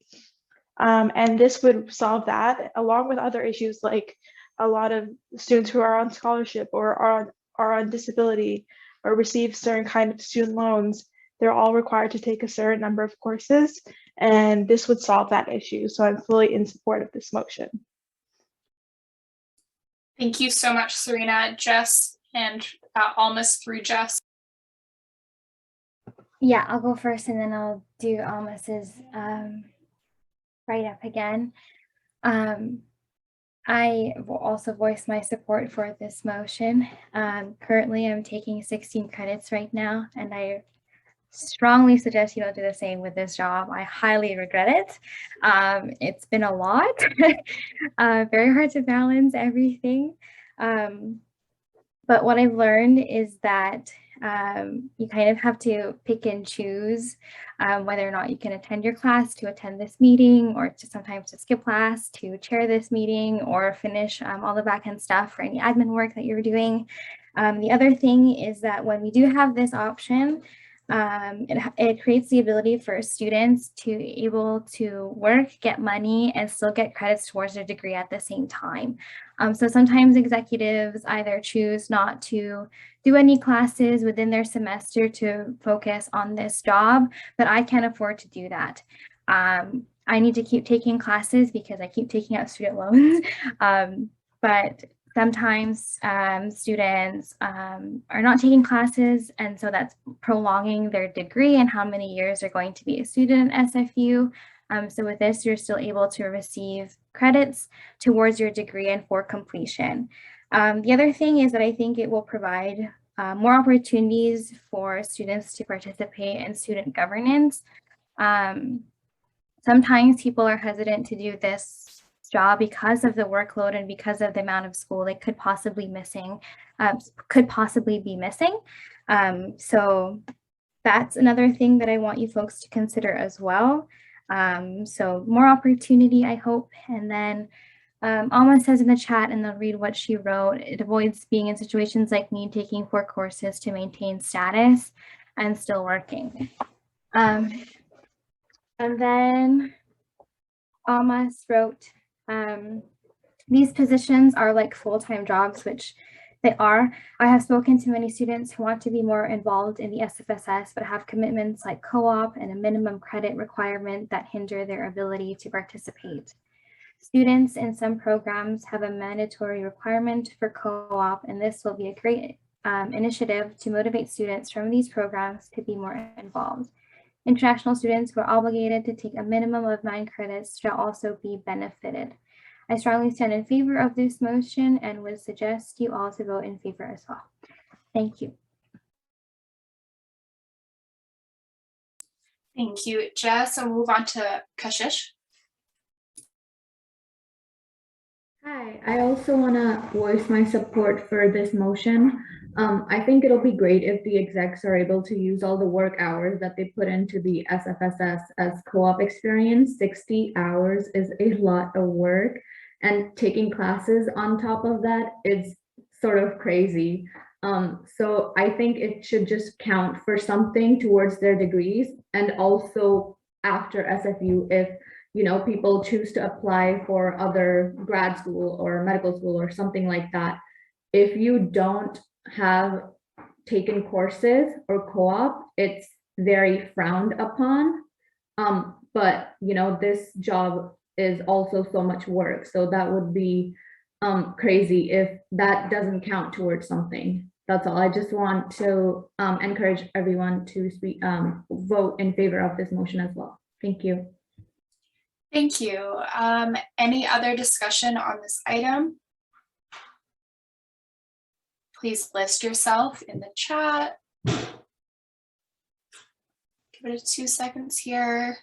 And this would solve that, along with other issues like a lot of students who are on scholarship or are on disability or receive certain kind of student loans. They're all required to take a certain number of courses, and this would solve that issue. So I'm fully in support of this motion. Thank you so much, Serena. Jess, and almost through Jess. Yeah, I'll go first and then I'll do Almas's write up again. I will also voice my support for this motion. Currently, I'm taking 16 credits right now, and I strongly suggest you don't do the same with this job. I highly regret it. It's been a lot, very hard to balance everything. But what I've learned is that you kind of have to pick and choose whether or not you can attend your class to attend this meeting, or to sometimes to skip class to chair this meeting, or finish all the back end stuff for any admin work that you're doing. The other thing is that when we do have this option, it creates the ability for students to be able to work, get money, and still get credits towards their degree at the same time. So sometimes executives either choose not to do any classes within their semester to focus on this job, but I can't afford to do that. I need to keep taking classes because I keep taking out student loans. But sometimes students are not taking classes, and so that's prolonging their degree and how many years they're going to be a student at SFU. So with this, you're still able to receive credits towards your degree and for completion. The other thing is that I think it will provide more opportunities for students to participate in student governance. Sometimes people are hesitant to do this job because of the workload and because of the amount of school they could possibly be missing. So that's another thing that I want you folks to consider as well. So more opportunity, I hope. And then Alma says in the chat, and I'll read what she wrote, it avoids being in situations like me taking 4 courses to maintain status and still working. And then Almas wrote, these positions are like full-time jobs, which they are. I have spoken to many students who want to be more involved in the SFSS, but have commitments like co-op and a minimum credit requirement that hinder their ability to participate. Students in some programs have a mandatory requirement for co-op, and this will be a great initiative to motivate students from these programs to be more involved. International students who are obligated to take a minimum of 9 credits shall also be benefited. I strongly stand in favor of this motion and would suggest you all to vote in favor as well. Thank you. Thank you, Jess. So we'll move on to Kashish. Hi, I also want to voice my support for this motion. I think it'll be great if the execs are able to use all the work hours that they put into the SFSS as co-op experience. 60 hours is a lot of work, and taking classes on top of that is sort of crazy. So I think it should just count for something towards their degrees, and also after SFU, if people choose to apply for other grad school or medical school or something like that. If you don't have taken courses or co-op, it's very frowned upon. But this job is also so much work. So that would be crazy if that doesn't count towards something. That's all. I just want to encourage everyone to vote in favor of this motion as well. Thank you. Thank you. Any other discussion on this item? Please list yourself in the chat. Give it 2 seconds here.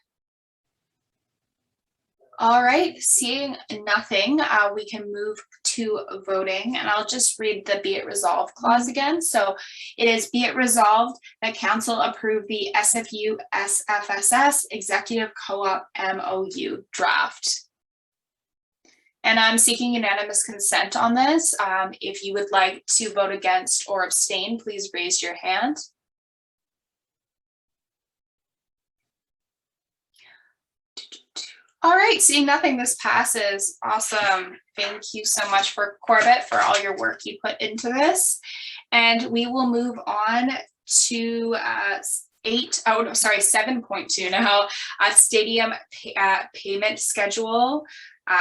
All right, seeing nothing, we can move to voting, and I'll just read the be it resolved clause again. So it is be it resolved that council approve the SFU SFSS executive co-op MOU draft. And I'm seeking unanimous consent on this. If you would like to vote against or abstain, please raise your hand. All right, seeing nothing, this passes. Awesome. Thank you so much for Corbett for all your work you put into this. And we will move on to 7.2 now, stadium payment schedule,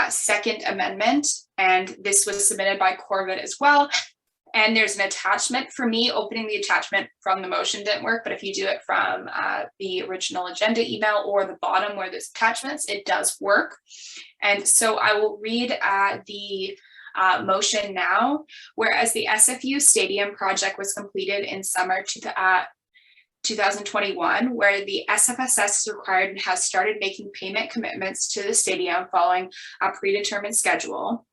second amendment. And this was submitted by Corbett as well. And there's an attachment. For me, opening the attachment from the motion didn't work, but if you do it from the original agenda email or the bottom where there's attachments, it does work. And so I will read the motion now. Whereas the SFU Stadium project was completed in summer 2021, where the SFSS is required and has started making payment commitments to the stadium following a predetermined schedule.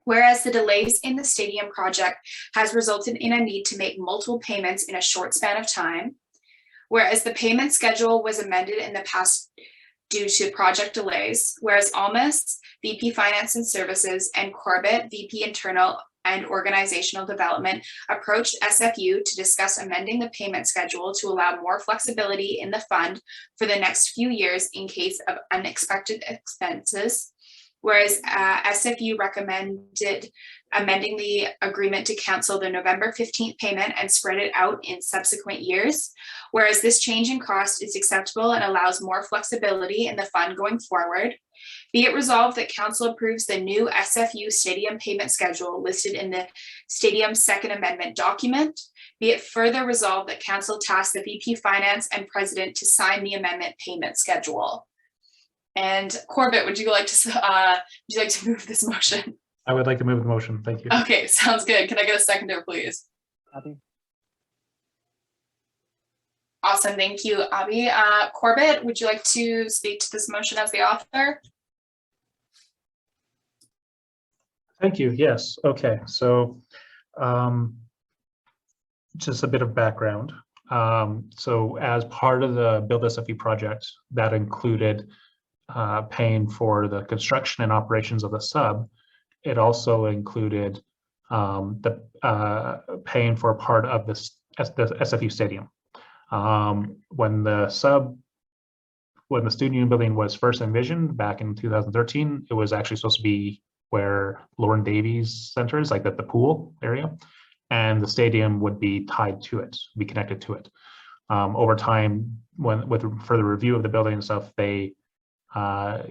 Whereas the delays in the stadium project has resulted in a need to make multiple payments in a short span of time. Whereas the payment schedule was amended in the past due to project delays. Whereas Almas, VP Finance and Services, and Corbett, VP Internal and Organizational Development, approached SFU to discuss amending the payment schedule to allow more flexibility in the fund for the next few years in case of unexpected expenses. Whereas SFU recommended amending the agreement to cancel the November 15th payment and spread it out in subsequent years. Whereas this change in cost is acceptable and allows more flexibility in the fund going forward. Be it resolved that council approves the new SFU stadium payment schedule listed in the stadium second amendment document. Be it further resolved that council tasks the VP Finance and President to sign the amendment payment schedule. And Corbett, would you like to move this motion? I would like to move the motion. Thank you. Okay, sounds good. Can I get a seconder, please? Abby. Awesome, thank you, Abby. Corbett, would you like to speak to this motion as the author? Thank you. Yes. Okay. So just a bit of background. So as part of the Build SFU project, that included paying for the construction and operations of the sub. It also included the paying for part of the SFU stadium. When the student union building was first envisioned back in 2013, it was actually supposed to be where Lauren Davies Center is, like at the pool area, and the stadium would be tied to it, be connected to it. Over time, with further review of the building and stuff, it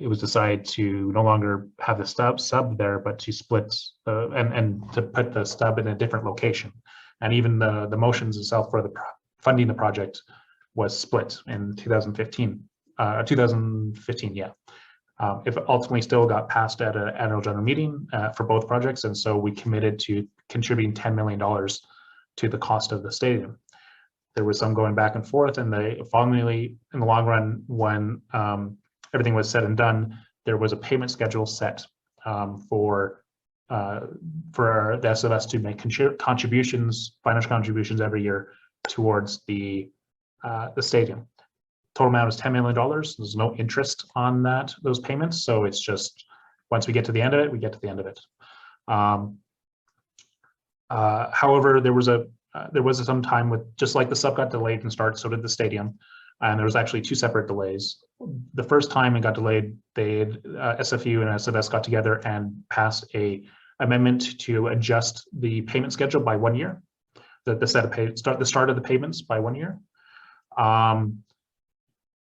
was decided to no longer have the sub there, but to split and to put the stub in a different location. And even the motions itself for the funding the project was split in 2015. 2015, yeah. It ultimately still got passed at an annual general meeting for both projects, and so we committed to contributing $10 million to the cost of the stadium. There was some going back and forth, and finally, in the long run, when everything was said and done, there was a payment schedule set for the SFS to make contributions, financial contributions every year towards the stadium. Total amount is $10 million. There's no interest on those payments. So it's just, once we get to the end of it, we get to the end of it. However, there was some time with, just like the sub got delayed and started, so did the stadium. And there was actually two separate delays. The first time it got delayed, SFU and SFS got together and passed a amendment to adjust the payment schedule by 1 year. The start of the payments by 1 year.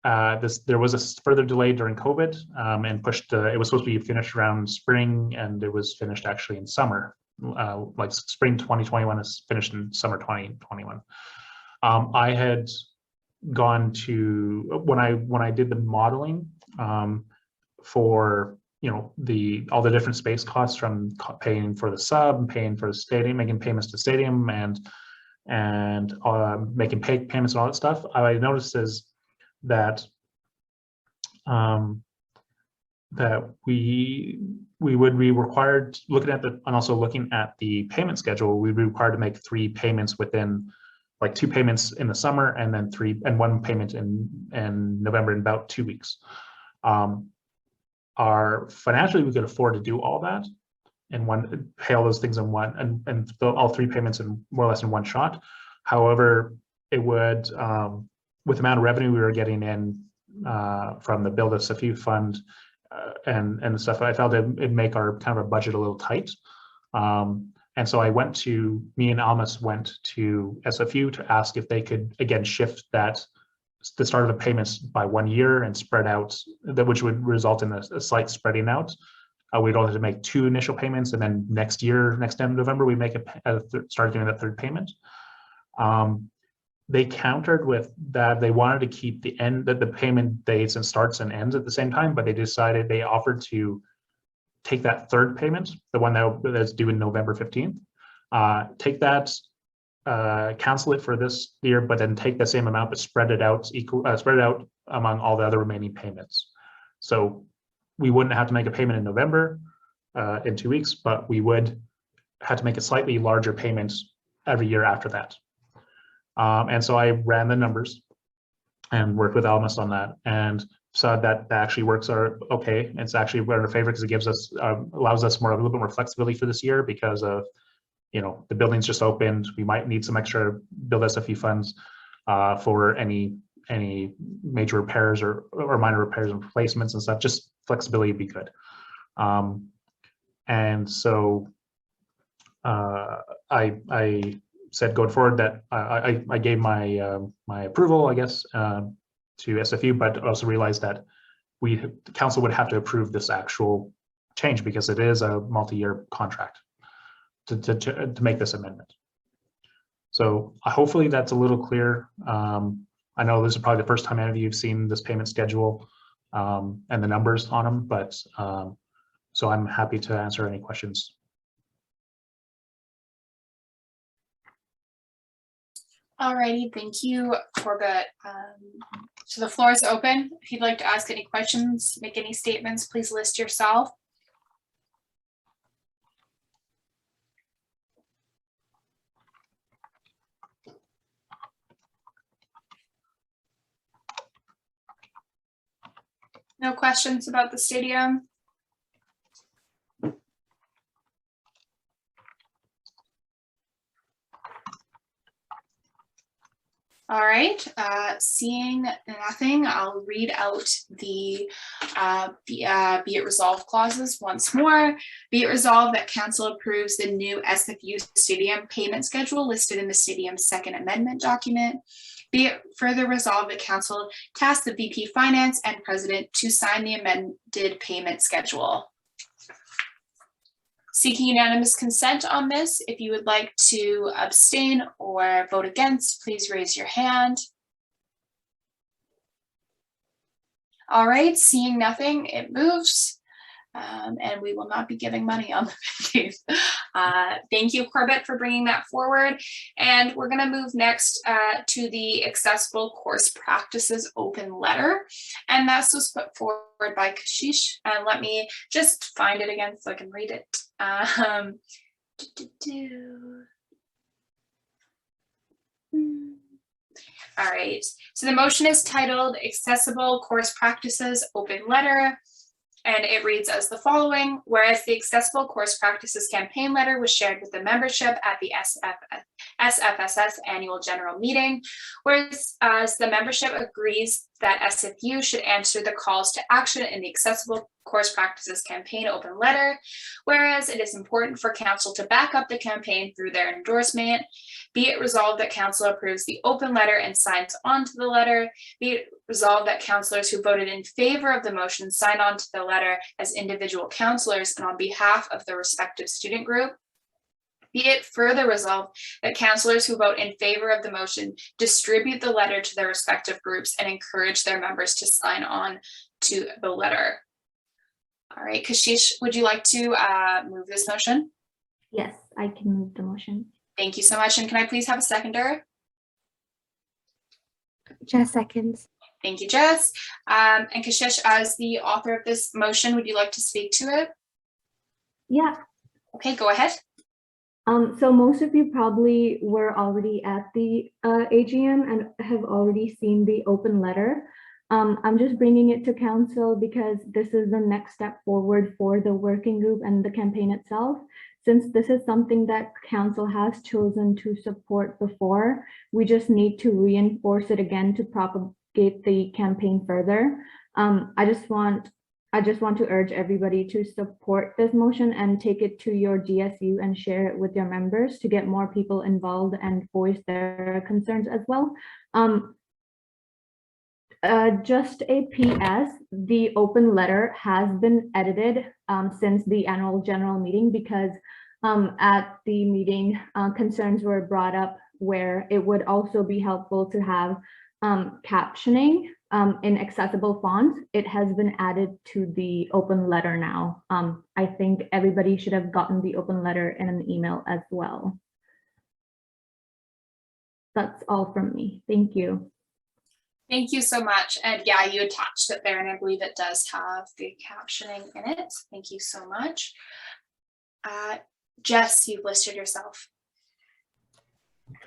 There was a further delay during COVID and pushed. It was supposed to be finished around spring, and it was finished actually in summer. Like spring 2021 is finished in summer 2021. I had gone to when I did the modeling for all the different space costs, from paying for the sub, paying for the stadium, making payments to stadium, and making payments and all that stuff. I noticed is that that we would be required, looking at the payment schedule, we'd be required to make 3 payments within, like 2 payments in the summer, and then 1 payment in November, in about 2 weeks. Financially, we could afford to do all that and pay all those things in one, and all 3 payments in more or less in one shot. However, it would, with the amount of revenue we were getting in from the Build SFU fund and stuff, I felt it'd make our kind of a budget a little tight. And so me and Almas went to SFU to ask if they could again shift the start of the payments by 1 year and spread out, which would result in a slight spreading out. We'd only have to make 2 initial payments, and then next November, we start doing that 3rd payment. They countered with that they wanted to keep the payment dates and starts and ends at the same time, but they offered to take that 3rd payment, the one that's due in November 15th, take that, cancel it for this year, but then take the same amount, but spread it out among all the other remaining payments. So we wouldn't have to make a payment in November in 2 weeks, but we would have to make a slightly larger payment every year after that. And so I ran the numbers and worked with Almas on that, and saw that actually works okay. It's actually in our favor because it gives us, allows us a little bit more flexibility for this year, because of, the building's just opened. We might need some extra Build SFU funds for any major repairs or minor repairs and replacements and stuff. Just flexibility would be good. And so I said going forward that I gave my my approval, I guess, to SFU, but also realized that the council would have to approve this actual change because it is a multi-year contract to make this amendment. So hopefully that's a little clear. I know this is probably the first time any of you have seen this payment schedule and the numbers on them, but so I'm happy to answer any questions. Alrighty, thank you, Corbett. So the floor is open. If you'd like to ask any questions, make any statements, please list yourself. No questions about the stadium? All right, seeing nothing, I'll read out the be it resolved clauses once more. Be it resolved that council approves the new SFU stadium payment schedule listed in the stadium's second amendment document. Be it further resolved that council tasks the VP Finance and President to sign the amended payment schedule. Seeking unanimous consent on this. If you would like to abstain or vote against, please raise your hand. All right, seeing nothing, it moves. And we will not be giving money on the 15th. Thank you, Corbett, for bringing that forward. And we're going to move next to the accessible course practices open letter. And that's was put forward by Kashish. And let me just find it again so I can read it. All right, so the motion is titled Accessible Course Practices Open Letter. And it reads as the following: whereas the Accessible Course Practices campaign letter was shared with the membership at the SFSS annual general meeting, whereas the membership agrees that SFU should answer the calls to action in the Accessible Course Practices campaign open letter, whereas it is important for council to back up the campaign through their endorsement. Be it resolved that council approves the open letter and signs on to the letter. Be it resolved that councilors who voted in favor of the motion sign on to the letter as individual councilors and on behalf of the respective student group. Be it further resolved that councilors who vote in favor of the motion distribute the letter to their respective groups and encourage their members to sign on to the letter. All right, Kashish, would you like to move this motion? Yes, I can move the motion. Thank you so much. And can I please have a seconder? Jess seconds. Thank you, Jess. And Kashish, as the author of this motion, would you like to speak to it? Yeah. Okay, go ahead. So most of you probably were already at the AGM and have already seen the open letter. I'm just bringing it to council because this is the next step forward for the working group and the campaign itself. Since this is something that council has chosen to support before, we just need to reinforce it again to propagate the campaign further. I just want to urge everybody to support this motion and take it to your DSU and share it with your members to get more people involved and voice their concerns as well. Just a PS, the open letter has been edited since the annual general meeting because at the meeting concerns were brought up where it would also be helpful to have captioning in accessible fonts. It has been added to the open letter now. I think everybody should have gotten the open letter in an email as well. That's all from me. Thank you. Thank you so much. And yeah, you attached it there, and I believe it does have the captioning in it. Thank you so much. Jess, you've listed yourself.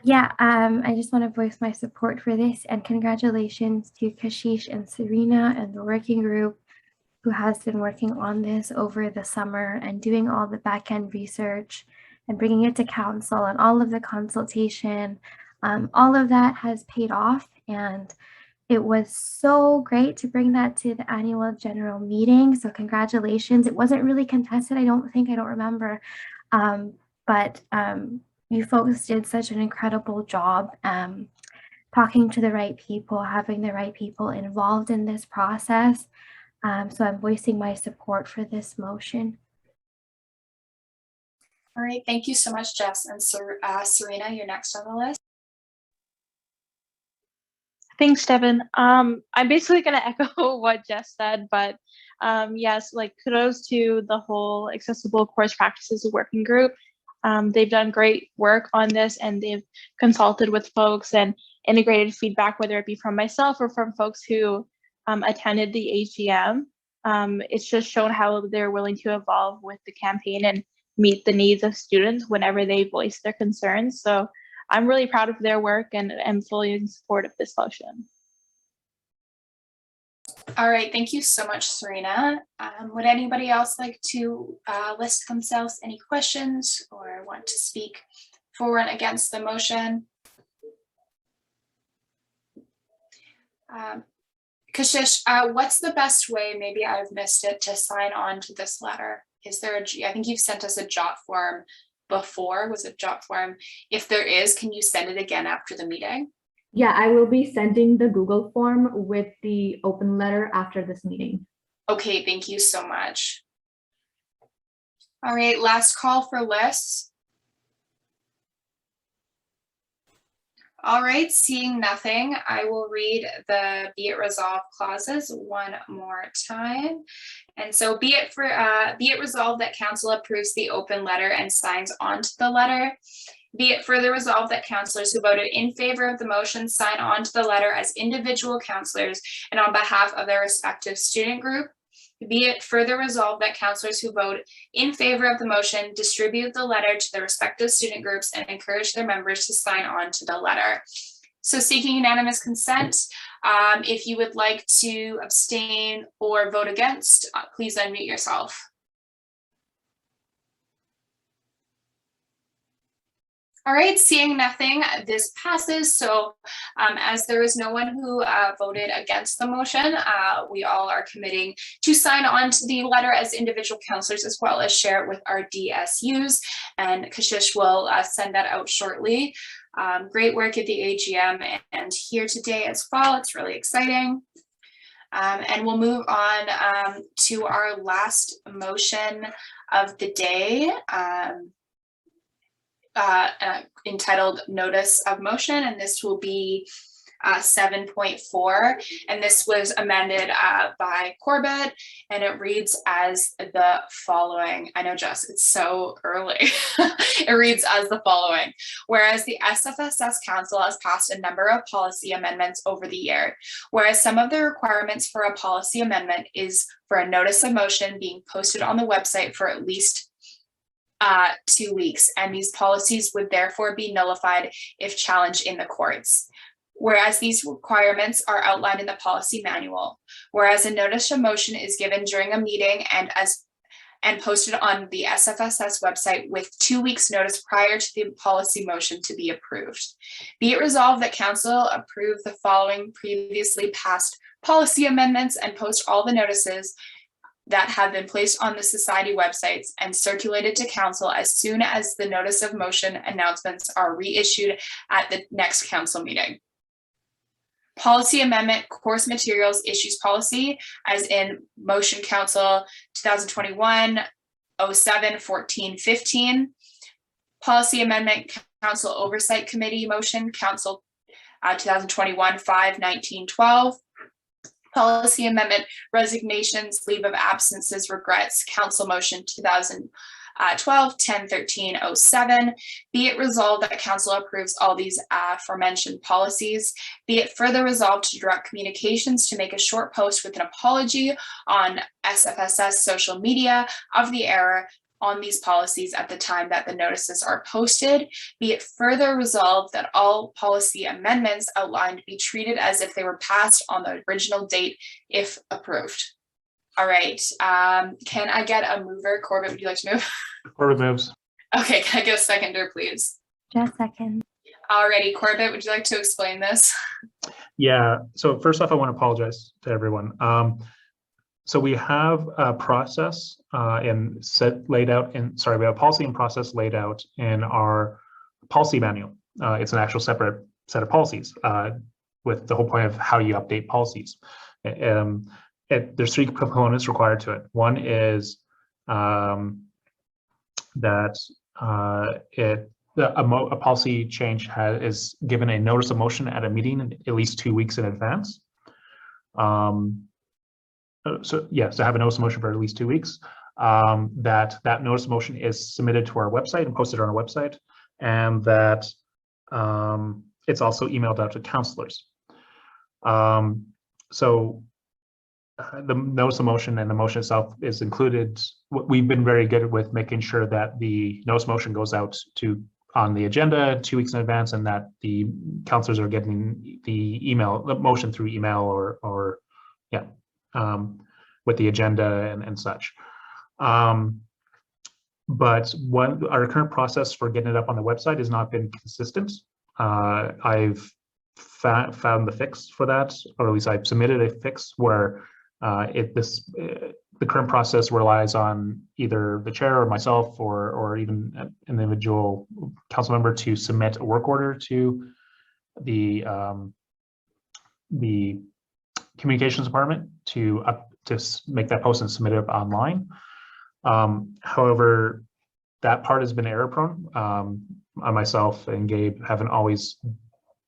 Yeah, I just want to voice my support for this and congratulations to Kashish and Serena and the working group who has been working on this over the summer and doing all the back-end research and bringing it to council and all of the consultation. All of that has paid off, and It was so great to bring that to the annual general meeting. So congratulations. It wasn't really contested, I don't remember. But you folks did such an incredible job talking to the right people, having the right people involved in this process. So I'm voicing my support for this motion. All right, thank you so much, Jess. And Serena, you're next on the list. Thanks, Devin. I'm basically going to echo what Jess said, but yes, like kudos to the whole accessible course practices working group. They've done great work on this, and they've consulted with folks and integrated feedback, whether it be from myself or from folks who attended the AGM. It's just shown how they're willing to evolve with the campaign and meet the needs of students whenever they voice their concerns. So I'm really proud of their work and am fully in support of this motion. All right, thank you so much, Serena. Would anybody else like to list themselves any questions or want to speak for and against the motion? Kashish, what's the best way, maybe I've missed it, to sign on to this letter? Is there I think you've sent us a JOT form before. Was it JOT form? If there is, can you send it again after the meeting? Yeah, I will be sending the Google form with the open letter after this meeting. Okay, thank you so much. All right, last call for lists. All right, seeing nothing, I will read the be it resolved clauses one more time. And so be it resolved that council approves the open letter and signs on to the letter. Be it further resolved that councilors who voted in favor of the motion sign on to the letter as individual councilors and on behalf of their respective student group. Be it further resolved that councilors who vote in favor of the motion distribute the letter to their respective student groups and encourage their members to sign on to the letter. So seeking unanimous consent, if you would like to abstain or vote against, please unmute yourself. All right, seeing nothing, this passes. So as there is no one who voted against the motion, we all are committing to sign on to the letter as individual counselors, as well as share it with our DSUs. And Kashish will send that out shortly. Great work at the AGM and here today as well. It's really exciting. And we'll move on to our last motion of the day. Entitled Notice of Motion, and this will be 7.4, and this was amended by Corbett, and it reads as the following. I know, Jess, it's so early. It reads as the following. Whereas the SFSS Council has passed a number of policy amendments over the year, whereas some of the requirements for a policy amendment is for a notice of motion being posted on the website for at least 2 weeks, and these policies would therefore be nullified if challenged in the courts. Whereas these requirements are outlined in the policy manual, whereas a notice of motion is given during a meeting and posted on the SFSS website with 2 weeks notice prior to the policy motion to be approved. Be it resolved that council approve the following previously passed policy amendments and post all the notices that have been placed on the society websites and circulated to council as soon as the notice of motion announcements are reissued at the next council meeting. Policy amendment course materials issues policy, as in motion council 2021 07 14 15. Policy amendment council oversight committee motion council 2021 5 19 12. Policy amendment resignations, leave of absences, regrets, council motion 2012 10 13 07. Be it resolved that council approves all these aforementioned policies. Be it further resolved to direct communications to make a short post with an apology on SFSS social media of the error on these policies at the time that the notices are posted. Be it further resolved that all policy amendments outlined be treated as if they were passed on the original date if approved. All right, can I get a mover? Corbett, would you like to move? Corbett moves. Okay, can I get a seconder, please? Just a second. Alrighty, Corbett, would you like to explain this? Yeah, so first off, I want to apologize to everyone. So we have a process laid out in, sorry, we have a policy and process laid out in our policy manual. It's an actual separate set of policies with the whole point of how you update policies. There's 3 components required to it. One is that a policy change is given a notice of motion at a meeting at least 2 weeks in advance. So yes, to have a notice of motion for at least 2 weeks. That notice of motion is submitted to our website and posted on our website, and that it's also emailed out to counselors. So the notice of motion and the motion itself is included. We've been very good with making sure that the notice of motion goes out on the agenda 2 weeks in advance, and that the counselors are getting the motion through email or yeah, with the agenda and such. But our current process for getting it up on the website has not been consistent. I've found the fix for that, or at least I've submitted a fix where the current process relies on either the chair or myself or even an individual council member to submit a work order to the communications department to make that post and submit it online. However, that part has been error prone. Myself and Gabe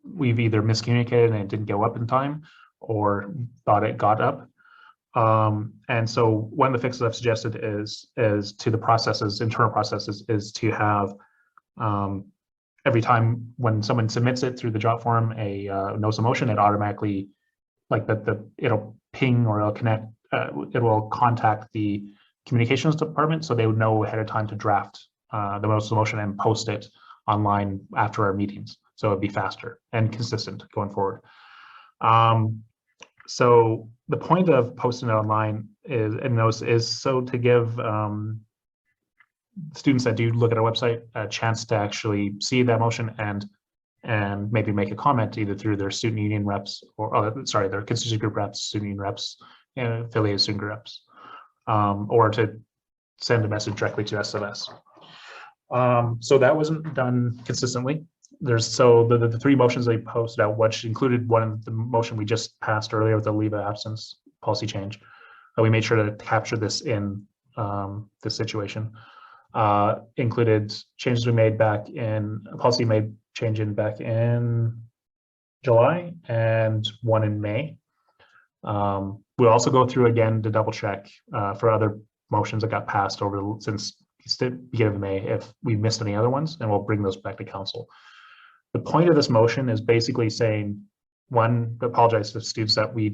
we've either miscommunicated and it didn't go up in time or thought it got up. And so one of the fixes I've suggested is to the processes, internal processes, is to have every time when someone submits it through the job form, a notice of motion, it automatically, like it'll ping or it'll connect, it will contact the communications department so they would know ahead of time to draft the notice of motion and post it online after our meetings. So it'd be faster and consistent going forward. So the point of posting it online is so to give students that do look at our website a chance to actually see that motion and maybe make a comment either through their student union reps or their constituency group reps, student union reps, and affiliated student reps, or to send a message directly to SFS. So that wasn't done consistently. The 3 motions they posted out, which included one of the motion we just passed earlier with the leave of absence policy change. We made sure to capture this in this situation. Included changes we made back in a policy back in July and one in May. We'll also go through again to double check for other motions that got passed since the beginning of May if we missed any other ones, and we'll bring those back to council. The point of this motion is basically saying, one, apologize to students that we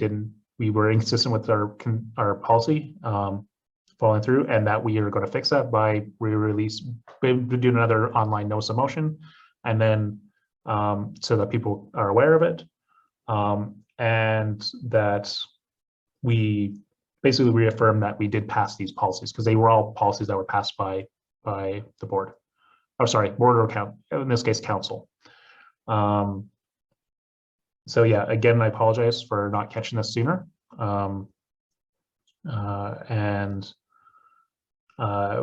were inconsistent with our policy following through, and that we are going to fix that by doing another online notice of motion, and then so that people are aware of it, and that we basically reaffirm that we did pass these policies because they were all policies that were passed by the board. Oh, sorry, board or in this case, council. So yeah, again, I apologize for not catching this sooner.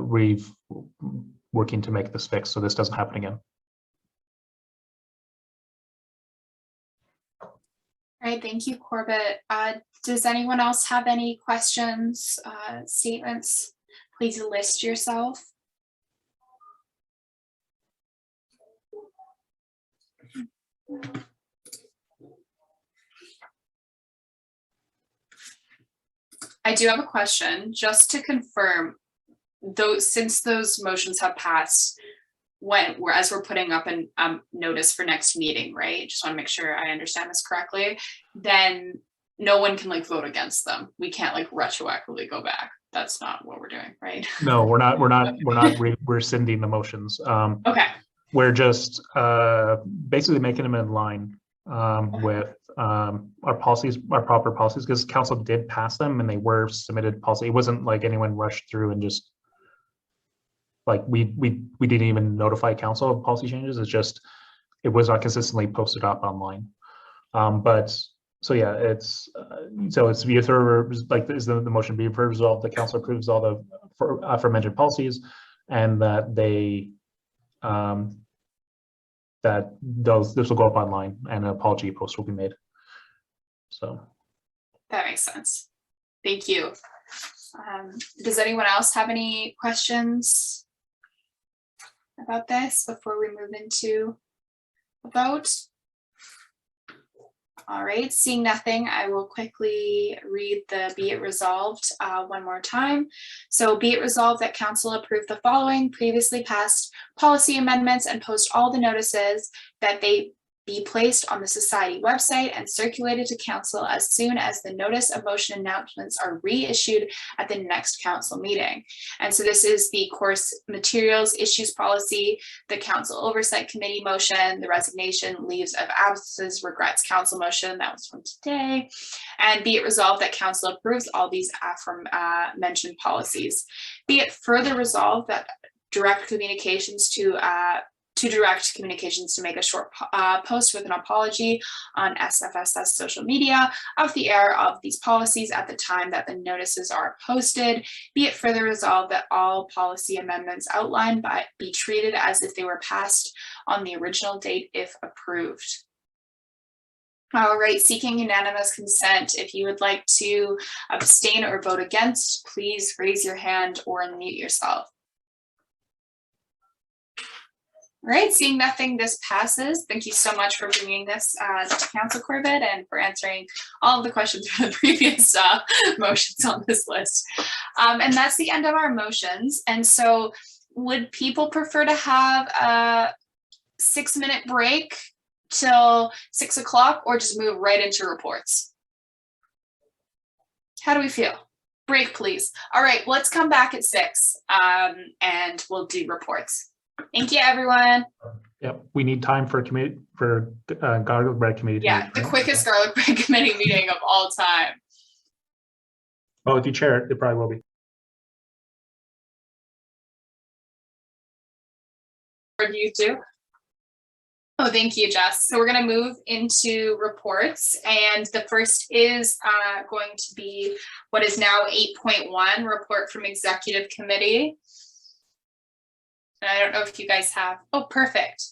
We've working to make this fix so this doesn't happen again. All right, thank you, Corbett. Does anyone else have any questions, statements? Please list yourself. I do have a question, just to confirm, since those motions have passed, as we're putting up a notice for next meeting, right? Just want to make sure I understand this correctly. Then no one can vote against them. We can't retroactively go back. That's not what we're doing, right? No, we're not rescinding the motions. Okay. We're just basically making them in line with our policies, our proper policies, because council did pass them and they were submitted policy. It wasn't like anyone rushed through and just we didn't even notify council of policy changes. It's just it was not consistently posted up online. But so yeah, it's so it's be like is the motion be resolved, the council approves all the aforementioned policies, and that they that this will go up online and an apology post will be made. So that makes sense. Thank you. Does anyone else have any questions about this before we move into a vote? All right, seeing nothing, I will quickly read the be it resolved one more time. So be it resolved that council approve the following previously passed policy amendments and post all the notices that they be placed on the society website and circulated to council as soon as the notice of motion announcements are reissued at the next council meeting. And so this is the course materials issues policy, the council oversight committee motion, the resignation, leaves of absences, regrets council motion, that was from today. And be it resolved that council approves all these aforementioned policies. Be it further resolved that direct communications to direct communications to make a short post with an apology on SFSS social media of the error of these policies at the time that the notices are posted. Be it further resolved that all policy amendments outlined be treated as if they were passed on the original date if approved. All right, seeking unanimous consent. If you would like to abstain or vote against, please raise your hand or unmute yourself. All right, seeing nothing, this passes. Thank you so much for bringing this to Council Corbett and for answering all of the questions from the previous motions on this list. And that's the end of our motions. And so would people prefer to have a 6-minute break till 6 o'clock or just move right into reports? How do we feel? Break, please. All right, let's come back at 6 and we'll do reports. Thank you, everyone. Yep, we need time for garlic bread committee. Yeah, the quickest garlic bread committee meeting of all time. Oh, if you chair it, it probably will be. For you too. Oh, thank you, Jess. So we're going to move into reports, and the first is going to be what is now 8.1, report from executive committee. And I don't know if you guys have, oh, perfect.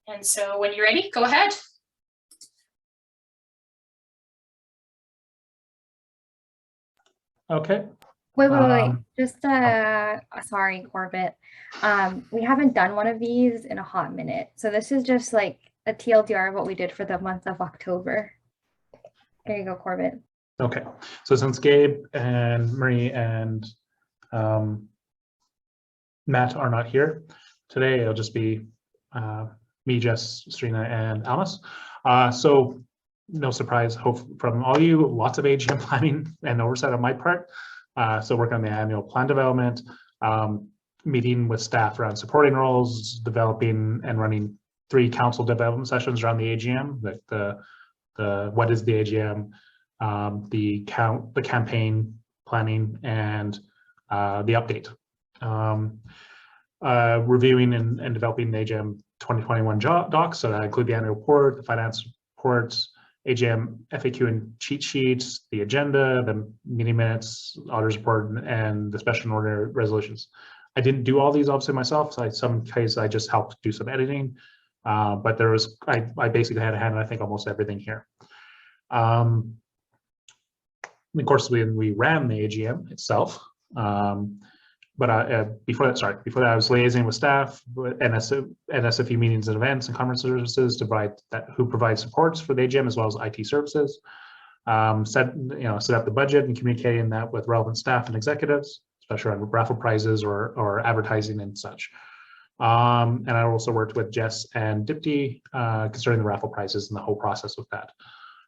And so when you're ready, go ahead. Okay. Wait. Just, sorry, Corbett. We haven't done one of these in a hot minute. So this is just like a TLDR of what we did for the month of October. There you go, Corbett. Okay. So since Gabe and Marie and Matt are not here today, it'll just be me, Jess, Serena, and Alice. So no surprise, hope from all you, lots of AGM planning and oversight on my part. So working on the annual plan development, meeting with staff around supporting roles, developing and running 3 council development sessions around the AGM, the what is the AGM, the campaign planning, and the update. Reviewing and developing the AGM 2021 docs, so that include the annual report, the finance reports, AGM FAQ and cheat sheets, the agenda, the meeting minutes, auditor's report, and the special order resolutions. I didn't do all these obviously myself, so in some cases I just helped do some editing, but there was, I basically had a hand in I think almost everything here. Of course, we ran the AGM itself. But before that, I was liaising with staff, NSFE meetings and events and conference services to provide supports for the AGM as well as IT services. Set up the budget and communicating that with relevant staff and executives, especially on raffle prizes or advertising and such. And I also worked with Jess and Dipti concerning the raffle prizes and the whole process with that.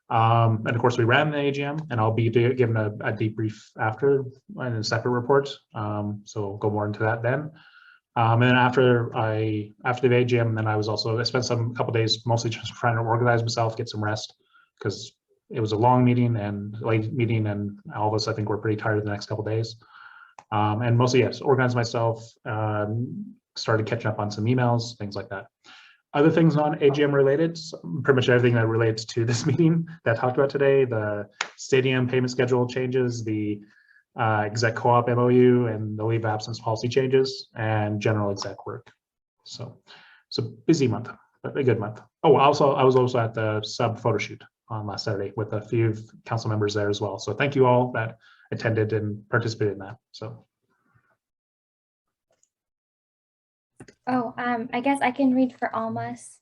And of course, we ran the AGM, and I'll be given a debrief after in a separate report. So we'll go more into that then. And then after the AGM, then I spent a couple days mostly just trying to organize myself, get some rest, because it was a long meeting and late meeting, and all of us I think we're pretty tired the next couple of days. And mostly yes, organize myself, started catching up on some emails, things like that. Other things on AGM related, pretty much everything that relates to this meeting that I talked about today, the stadium payment schedule changes, the exec co-op MOU, and the leave of absence policy changes, and general exec work. So it's a busy month, but a good month. Oh, I was also at the sub photo shoot on last Saturday with a few council members there as well. So thank you all that attended and participated in that. So. Oh, I guess I can read for Almas.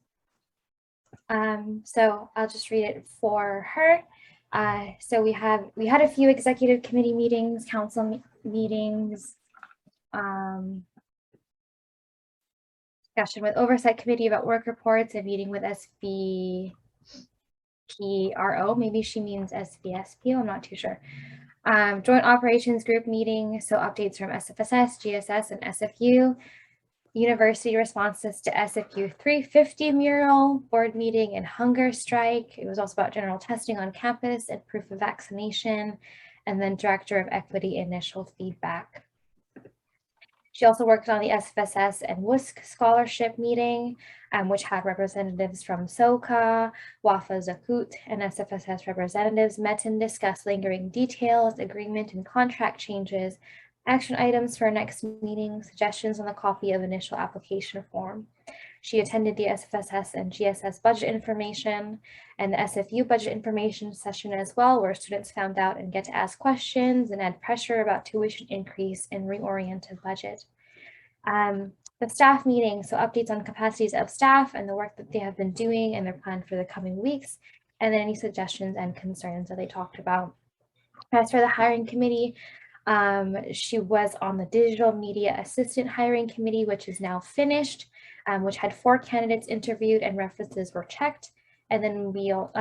So I'll just read it for her. So we had a few executive committee meetings, council meetings, discussion with Oversight Committee about work reports, a meeting with SVPRO, maybe she means SVSPO, I'm not too sure. Joint Operations Group meeting, so updates from SFSS, GSS, and SFU. University responses to SFU 350 mural, board meeting, and hunger strike. It was also about general testing on campus and proof of vaccination, and then Director of Equity initial feedback. She also worked on the SFSS and WUSC scholarship meeting, which had representatives from SOCA, WAFA Zakut, and SFSS representatives met and discussed lingering details, agreement and contract changes, action items for our next meeting, suggestions on the copy of initial application form. She attended the SFSS and GSS budget information and the SFU budget information session as well, where students found out and get to ask questions and add pressure about tuition increase and reorient the budget. The staff meeting, so updates on capacities of staff and the work that they have been doing and their plan for the coming weeks, and then any suggestions and concerns that they talked about. As for the hiring committee, she was on the digital media assistant hiring committee, which is now finished, which had 4 candidates interviewed and references were checked. And then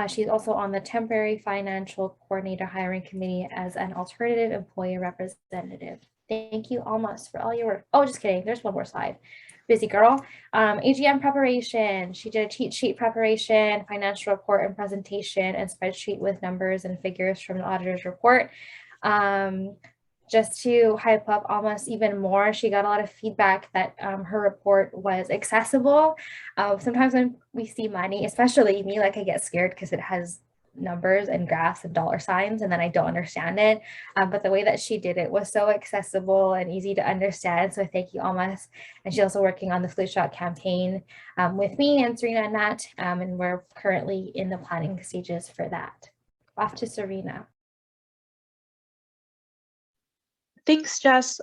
she's also on the temporary financial coordinator hiring committee as an alternative employer representative. Thank you, Almas, for all your work. Oh, just kidding. There's one more slide. Busy girl. AGM preparation. She did a cheat sheet preparation, financial report and presentation, and spreadsheet with numbers and figures from the auditor's report. Just to hype up Almas even more, she got a lot of feedback that her report was accessible. Sometimes when we see money, especially me, like I get scared because it has numbers and graphs and dollar signs, and then I don't understand it. But the way that she did it was so accessible and easy to understand. So thank you, Almas. And she's also working on the flu shot campaign with me and Serena and Nat, and we're currently in the planning stages for that. Off to Serena. Thanks, Jess.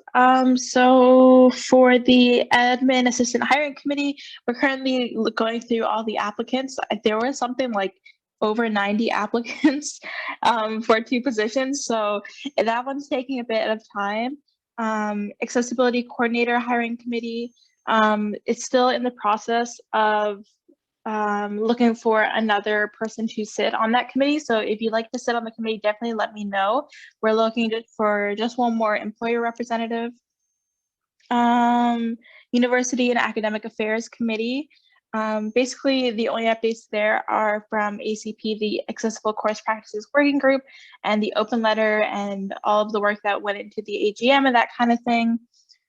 So for the admin assistant hiring committee, we're currently going through all the applicants. There were something like over 90 applicants for 2 positions. So that one's taking a bit of time. Accessibility coordinator hiring committee, it's still in the process of looking for another person to sit on that committee. So if you'd like to sit on the committee, definitely let me know. We're looking for just one more employer representative. University and Academic Affairs Committee. Basically, the only updates there are from ACP, the Accessible Course Practices Working Group, and the open letter and all of the work that went into the AGM and that kind of thing.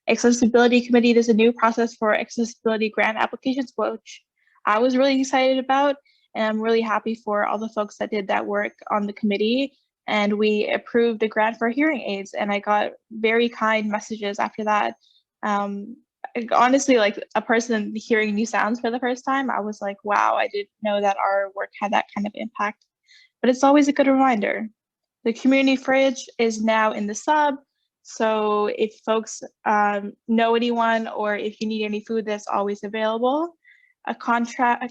Accessibility Committee, there's a new process for accessibility grant applications, which I was really excited about, and I'm really happy for all the folks that did that work on the committee. And we approved a grant for hearing aids, and I got very kind messages after that. Honestly, like a person hearing new sounds for the first time, I was like, wow, I didn't know that our work had that kind of impact. But it's always a good reminder. The community fridge is now in the sub. So if folks know anyone, or if you need any food, that's always available. A contract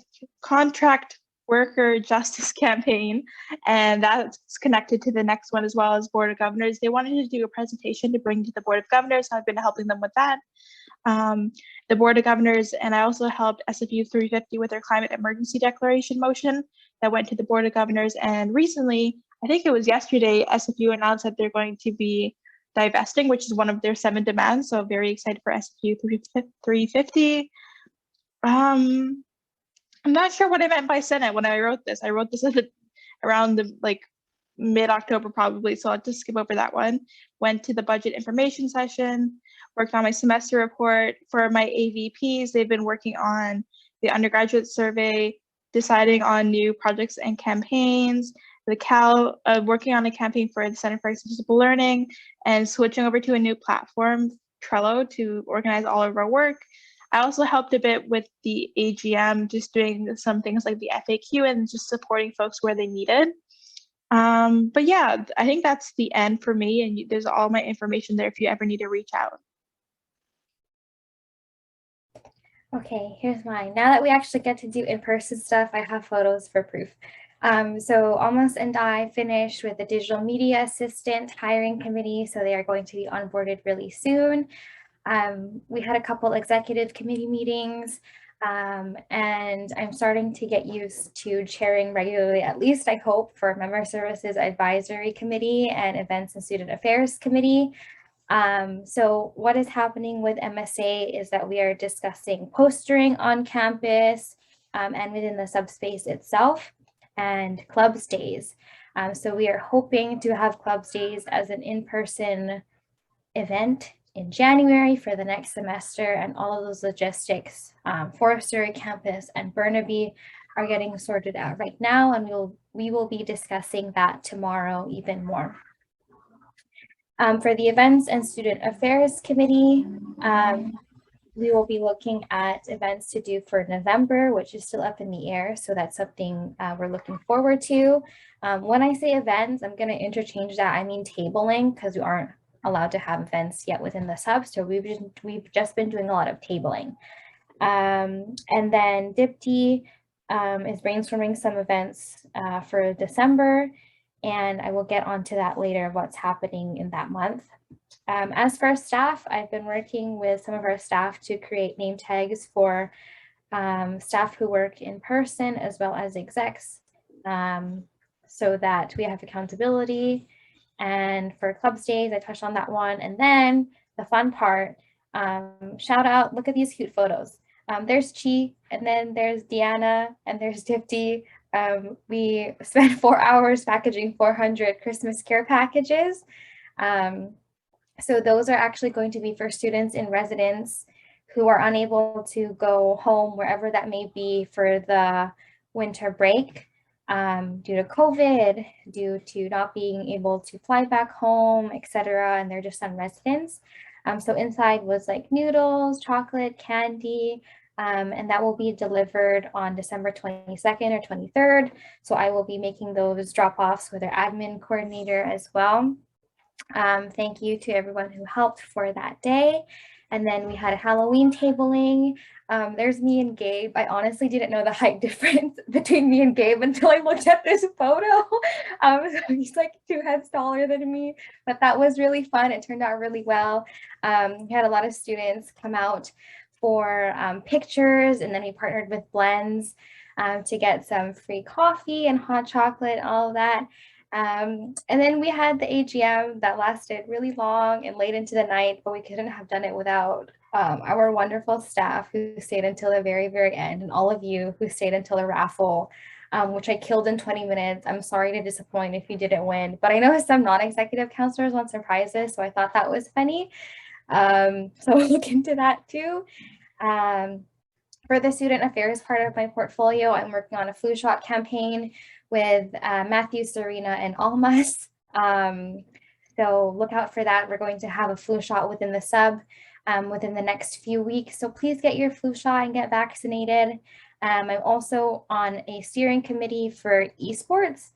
worker justice campaign, and that's connected to the next one as well as Board of Governors. They wanted to do a presentation to bring to the Board of Governors, so I've been helping them with that. The Board of Governors, and I also helped SFU 350 with their climate emergency declaration motion that went to the Board of Governors. And recently, I think it was yesterday, SFU announced that they're going to be divesting, which is one of their 7 demands. So very excited for SFU 350. I'm not sure what I meant by Senate when I wrote this. I wrote this around the mid-October probably, so I'll just skip over that one. Went to the budget information session. worked on my semester report. For my AVPs, they've been working on the undergraduate survey, deciding on new projects and campaigns, working on a campaign for the Center for Accessible Learning, and switching over to a new platform, Trello, to organize all of our work. I also helped a bit with the AGM, just doing some things like the FAQ and just supporting folks where they needed. But yeah, I think that's the end for me, and there's all my information there if you ever need to reach out. Okay, here's mine. Now that we actually get to do in-person stuff, I have photos for proof. So Almost and I finished with the digital media assistant hiring committee, so they are going to be onboarded really soon. We had a couple executive committee meetings, and I'm starting to get used to chairing regularly, at least I hope, for Member Services Advisory Committee and Events and Student Affairs Committee. So what is happening with MSA is that we are discussing postering on campus and within the subspace itself, and clubs days. So we are hoping to have clubs days as an in-person event in January for the next semester, and all of those logistics for Surrey campus and Burnaby are getting sorted out right now, and we will be discussing that tomorrow even more. For the Events and Student Affairs Committee, we will be looking at events to do for November, which is still up in the air. So that's something we're looking forward to. When I say events, I'm going to interchange that. I mean tabling, because we aren't allowed to have events yet within the sub. So we've just been doing a lot of tabling. And then DIPT is brainstorming some events for December. And I will get onto that later, what's happening in that month. As for our staff, I've been working with some of our staff to create name tags for staff who work in person as well as execs, so that we have accountability. And for clubs days, I touched on that one. And then the fun part, shout out, look at these cute photos. There's Chi, and then there's Deanna, and there's Dipti. We spent 4 hours packaging 400 Christmas care packages. So those are actually going to be for students in residence who are unable to go home, wherever that may be, for the winter break due to COVID, due to not being able to fly back home, etc. And they're just on residence. So inside was like noodles, chocolate, candy, and that will be delivered on December 22nd or 23rd. So I will be making those drop-offs with our admin coordinator as well. Thank you to everyone who helped for that day. And then we had a Halloween tabling. There's me and Gabe. I honestly didn't know the height difference between me and Gabe until I looked at this photo. So he's like 2 heads taller than me, but that was really fun. It turned out really well. We had a lot of students come out for pictures, and then we partnered with Blends to get some free coffee and hot chocolate, all of that. And then we had the AGM that lasted really long and late into the night, but we couldn't have done it without our wonderful staff who stayed until the very, very end, and all of you who stayed until the raffle, which I killed in 20 minutes. I'm sorry to disappoint if you didn't win, but I know some non-executive counselors want surprises, so I thought that was funny. So we'll look into that too. For the student affairs part of my portfolio, I'm working on a flu shot campaign with Matthew, Serena, and Almas. So look out for that. We're going to have a flu shot within the sub within the next few weeks. So please get your flu shot and get vaccinated. I'm also on a steering committee for esports.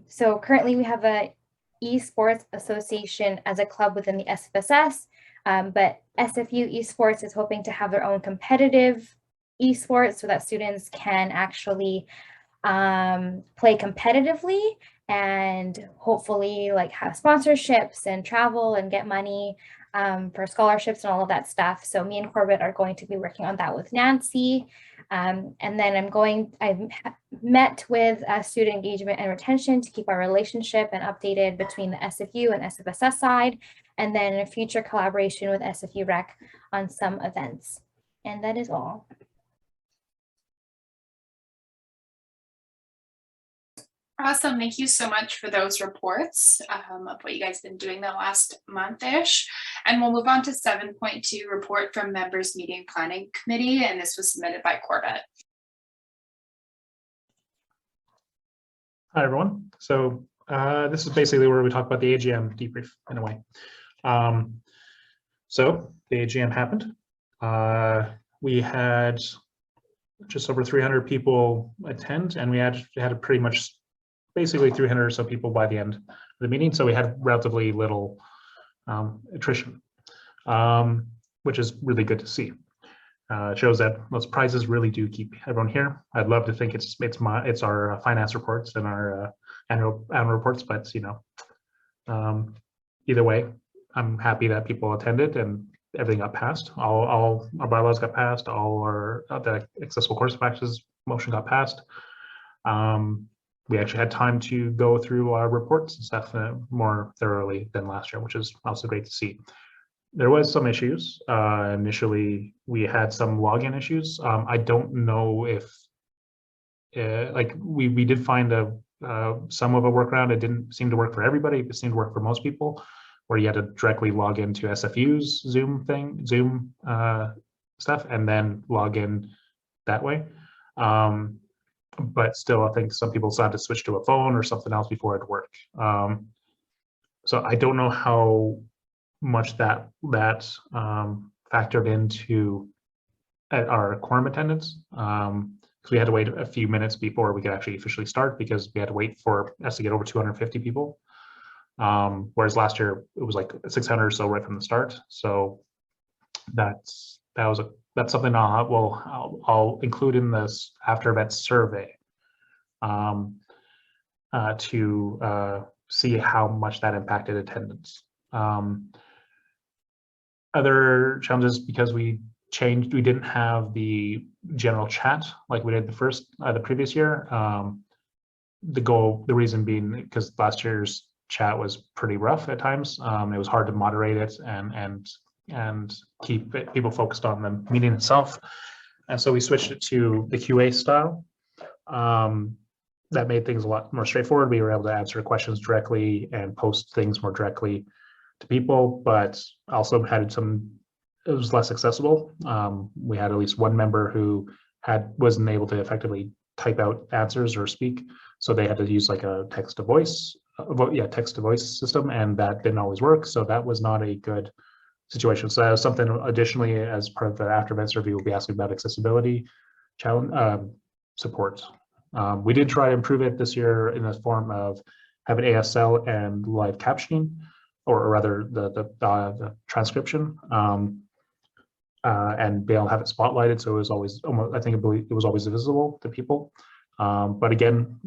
So currently we have a esports association as a club within the SFSS, but SFU esports is hoping to have their own competitive esports so that students can actually play competitively and hopefully like have sponsorships and travel and get money for scholarships and all of that stuff. So me and Corbett are going to be working on that with Nancy. And then I've met with student engagement and retention to keep our relationship and updated between the SFU and SFSS side, and then a future collaboration with SFU Rec on some events. And that is all. Awesome. Thank you so much for those reports of what you guys have been doing the last month-ish. And we'll move on to 7.2, report from members meeting planning committee. And this was submitted by Corbett. Hi, everyone. So this is basically where we talk about the AGM debrief in a way. So the AGM happened. We had just over 300 people attend, and we had a pretty much basically 300 or so people by the end of the meeting. So we had relatively little attrition, which is really good to see. It shows that those prizes really do keep everyone here. I'd love to think it's our finance reports and our annual reports, but you know, either way, I'm happy that people attended and everything got passed. All our bylaws got passed. All our the accessible course of practice motion got passed. We actually had time to go through our reports and stuff more thoroughly than last year, which is also great to see. There was some issues. Initially, we had some login issues. I don't know if, like, we did find some of a workaround. It didn't seem to work for everybody. It seemed to work for most people, where you had to directly log into SFU's Zoom stuff, and then log in that way. But still, I think some people still had to switch to a phone or something else before it'd work. So I don't know how much that factored into our quorum attendance, because we had to wait a few minutes before we could actually officially start, because we had to wait for us to get over 250 people. Whereas last year it was like 600 or so right from the start. So that's something I'll include in this after event survey to see how much that impacted attendance. Other challenges, because we didn't have the general chat like we did the previous year. The reason being because last year's chat was pretty rough at times. It was hard to moderate it and keep people focused on the meeting itself. And so we switched it to the QA style. That made things a lot more straightforward. We were able to answer questions directly and post things more directly to people, but also it was less accessible. We had at least one member who wasn't able to effectively type out answers or speak, so they had to use like a text to voice system, and that didn't always work. So that was not a good situation. So that was something additionally as part of the after event survey we'll be asking about accessibility challenge support. We did try to improve it this year in the form of having ASL and live captioning, or rather the transcription, and be able to have it spotlighted, so it was always it was always visible to people. But again,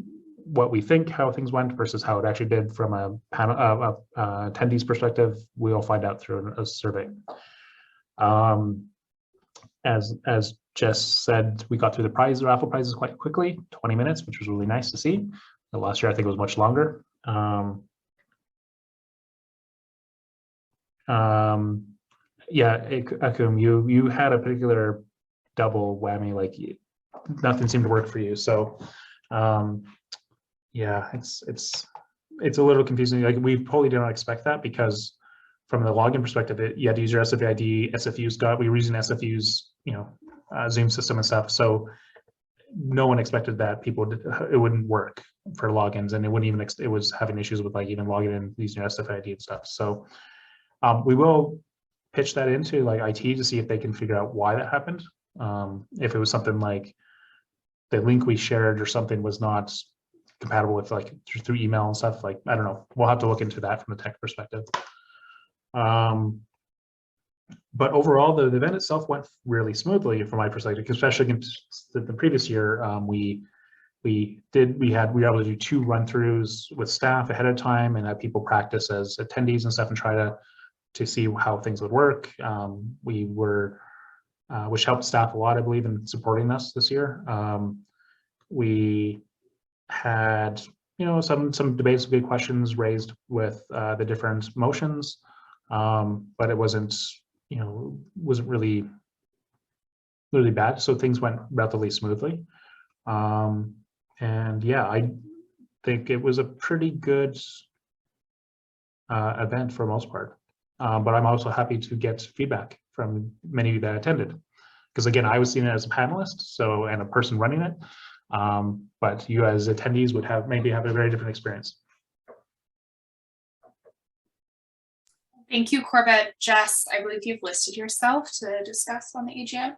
what we think how things went versus how it actually did from a panel attendees perspective, we'll find out through a survey. As Jess said, we got through the raffle prizes quite quickly, 20 minutes, which was really nice to see. The last year I think it was much longer. Yeah, Akum, you had a particular double whammy, like nothing seemed to work for you. So yeah, it's a little confusing. Like we totally did not expect that, because from the login perspective, you had to use your SFU ID. We were using SFU's, Zoom system and stuff. So no one expected that it wouldn't work for logins, and it wouldn't even. It was having issues with like even logging in using your SFU ID and stuff. So we will pitch that into like IT to see if they can figure out why that happened. If it was something like the link we shared or something was not compatible with like through email and stuff, like I don't know. We'll have to look into that from a tech perspective. But overall, the event itself went really smoothly from my perspective, especially against the previous year. We were able to do 2 run-throughs with staff ahead of time and have people practice as attendees and stuff and try to see how things would work. Which helped staff a lot, I believe, in supporting us this year. We had, some debates, good questions raised with the different motions, but it wasn't really bad. So things went relatively smoothly. And yeah, think it was a pretty good event for the most part. But I'm also happy to get feedback from many that attended. Because again, I was seen as a panelist, so and a person running it. But you as attendees would maybe have a very different experience. Thank you, Corbett. Jess, I believe you've listed yourself to discuss on the AGM.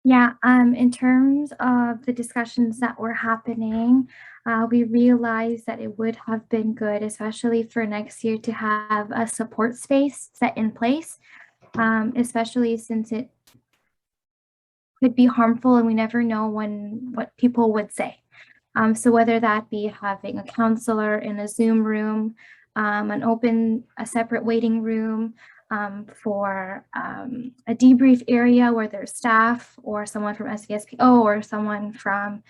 Yeah, in terms of the discussions that were happening, we realized that it would have been good, especially for next year, to have a support space set in place, especially since it could be harmful and we never know what people would say. So whether that be having a counselor in a Zoom room, a separate waiting room, for a debrief area where there's staff or someone from SVSPO or someone from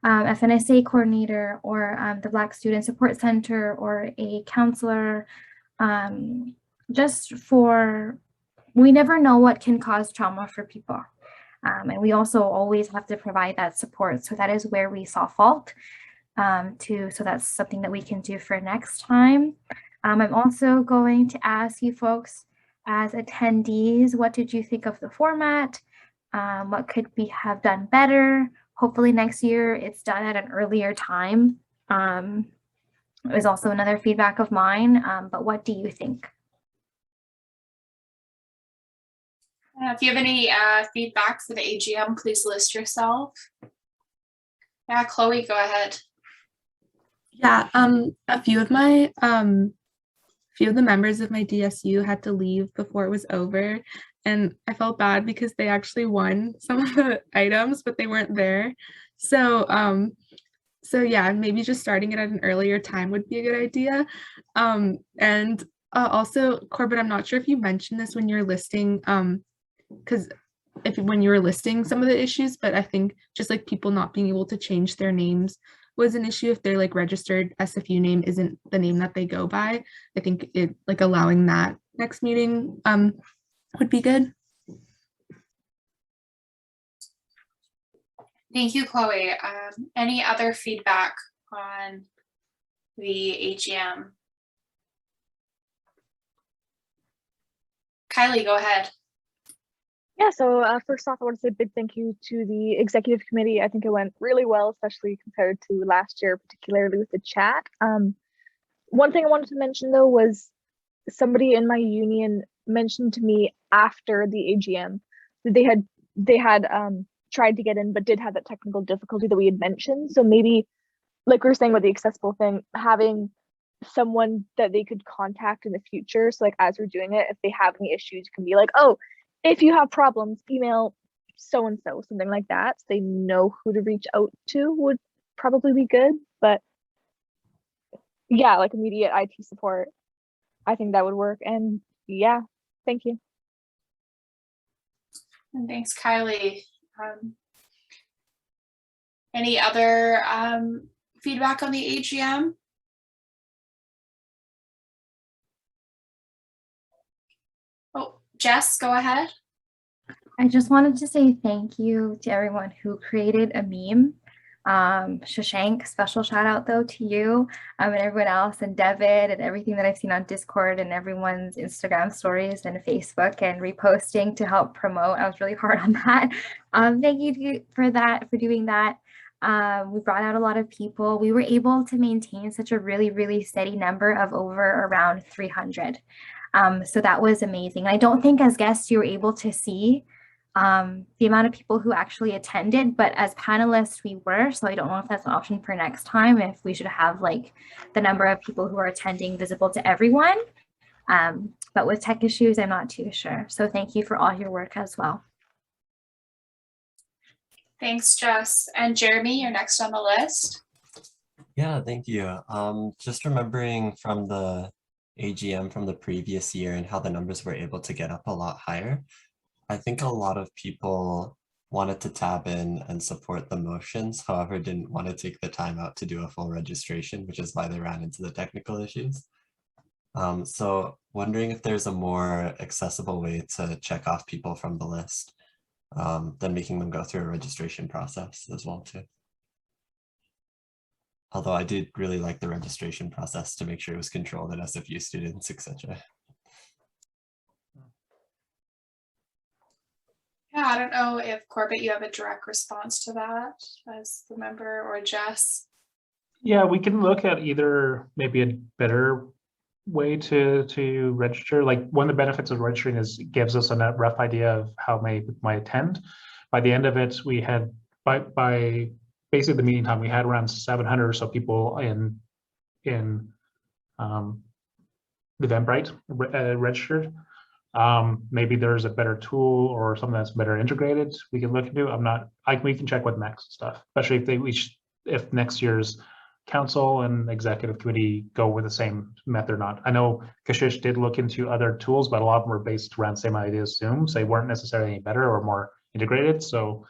FNSA coordinator or the Black Student Support Center or a counselor, we never know what can cause trauma for people. And we also always have to provide that support. So that is where we saw fault so that's something that we can do for next time. I'm also going to ask you folks as attendees, what did you think of the format? What could we have done better? Hopefully next year it's done at an earlier time. It was also another feedback of mine, but what do you think? If you have any feedback for the AGM, please list yourself. Yeah, Chloe, go ahead. Yeah, a few of the members of my DSU had to leave before it was over, and I felt bad because they actually won some of the items, but they weren't there. So yeah, maybe just starting it at an earlier time would be a good idea. And also, Corbett, I'm not sure if you mentioned this when you're listing, because when you were listing some of the issues, but I think just like people not being able to change their names was an issue if their like registered SFU name isn't the name that they go by. I think it like allowing that next meeting would be good. Thank you, Chloe. Any other feedback on the AGM? Kylie, go ahead. Yeah, so first off, I want to say a big thank you to the executive committee. I think it went really well, especially compared to last year, particularly with the chat. One thing I wanted to mention though was somebody in my union mentioned to me after the AGM that they had tried to get in, but did have that technical difficulty that we had mentioned. So maybe, like we were saying about the accessible thing, having someone that they could contact in the future. So like as we're doing it, if they have any issues, you can be like, oh, if you have problems, email so-and-so, something like that. So they know who to reach out to would probably be good. But yeah, like immediate IT support, I think that would work. And yeah, thank you. And thanks, Kylie. Any other feedback on the AGM? Oh, Jess, go ahead. I just wanted to say thank you to everyone who created a meme. Shashank, special shout out though to you and everyone else, and David, and everything that I've seen on Discord and everyone's Instagram stories and Facebook and reposting to help promote. I was really hard on that. Thank you for doing that. We brought out a lot of people. We were able to maintain such a really steady number of around 300. So that was amazing. I don't think as guests you were able to see the amount of people who actually attended, but as panelists we were, so I don't know if that's an option for next time, if we should have like the number of people who are attending visible to everyone. But with tech issues, I'm not too sure. So thank you for all your work as well. Thanks, Jess. And Jeremy, you're next on the list. Yeah, thank you. Just remembering from the AGM from the previous year and how the numbers were able to get up a lot higher. I think a lot of people wanted to tab in and support the motions, however, didn't want to take the time out to do a full registration, which is why they ran into the technical issues. So wondering if there's a more accessible way to check off people from the list than making them go through a registration process as well too. Although I did really like the registration process to make sure it was controlled at SFU students, etc. Yeah, I don't know if Corbett, you have a direct response to that as the member, or Jess. Yeah, we can look at either maybe a better way to register. Like one of the benefits of registering is it gives us a rough idea of how many might attend. By the end of it, we had by basically the meeting time, we had around 700 or so people in the Eventbrite registered. Maybe there's a better tool or something that's better integrated we can look into. We can check with next stuff, especially if next year's council and executive committee go with the same method or not. I know Kashish did look into other tools, but a lot of them were based around the same ideas, Zoom, so they weren't necessarily any better or more integrated. So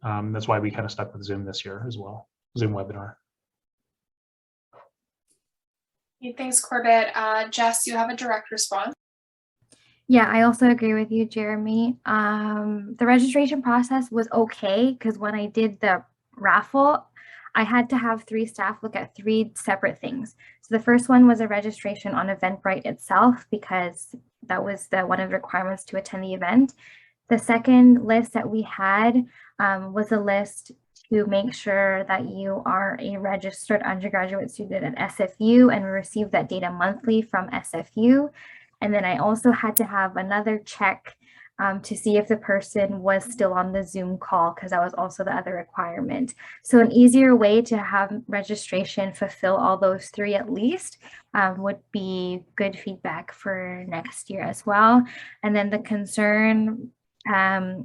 that's why we kind of stuck with Zoom this year as well, Zoom webinar. Thanks, Corbett. Jess, you have a direct response. Yeah, I also agree with you, Jeremy. The registration process was okay because when I did the raffle, I had to have 3 staff look at 3 separate things. So the first one was a registration on Eventbrite itself, because that was one of the requirements to attend the event. The second list that we had was a list to make sure that you are a registered undergraduate student at SFU, and we receive that data monthly from SFU. And then I also had to have another check to see if the person was still on the Zoom call, because that was also the other requirement. So an easier way to have registration fulfill all those 3 at least would be good feedback for next year as well. And then the concern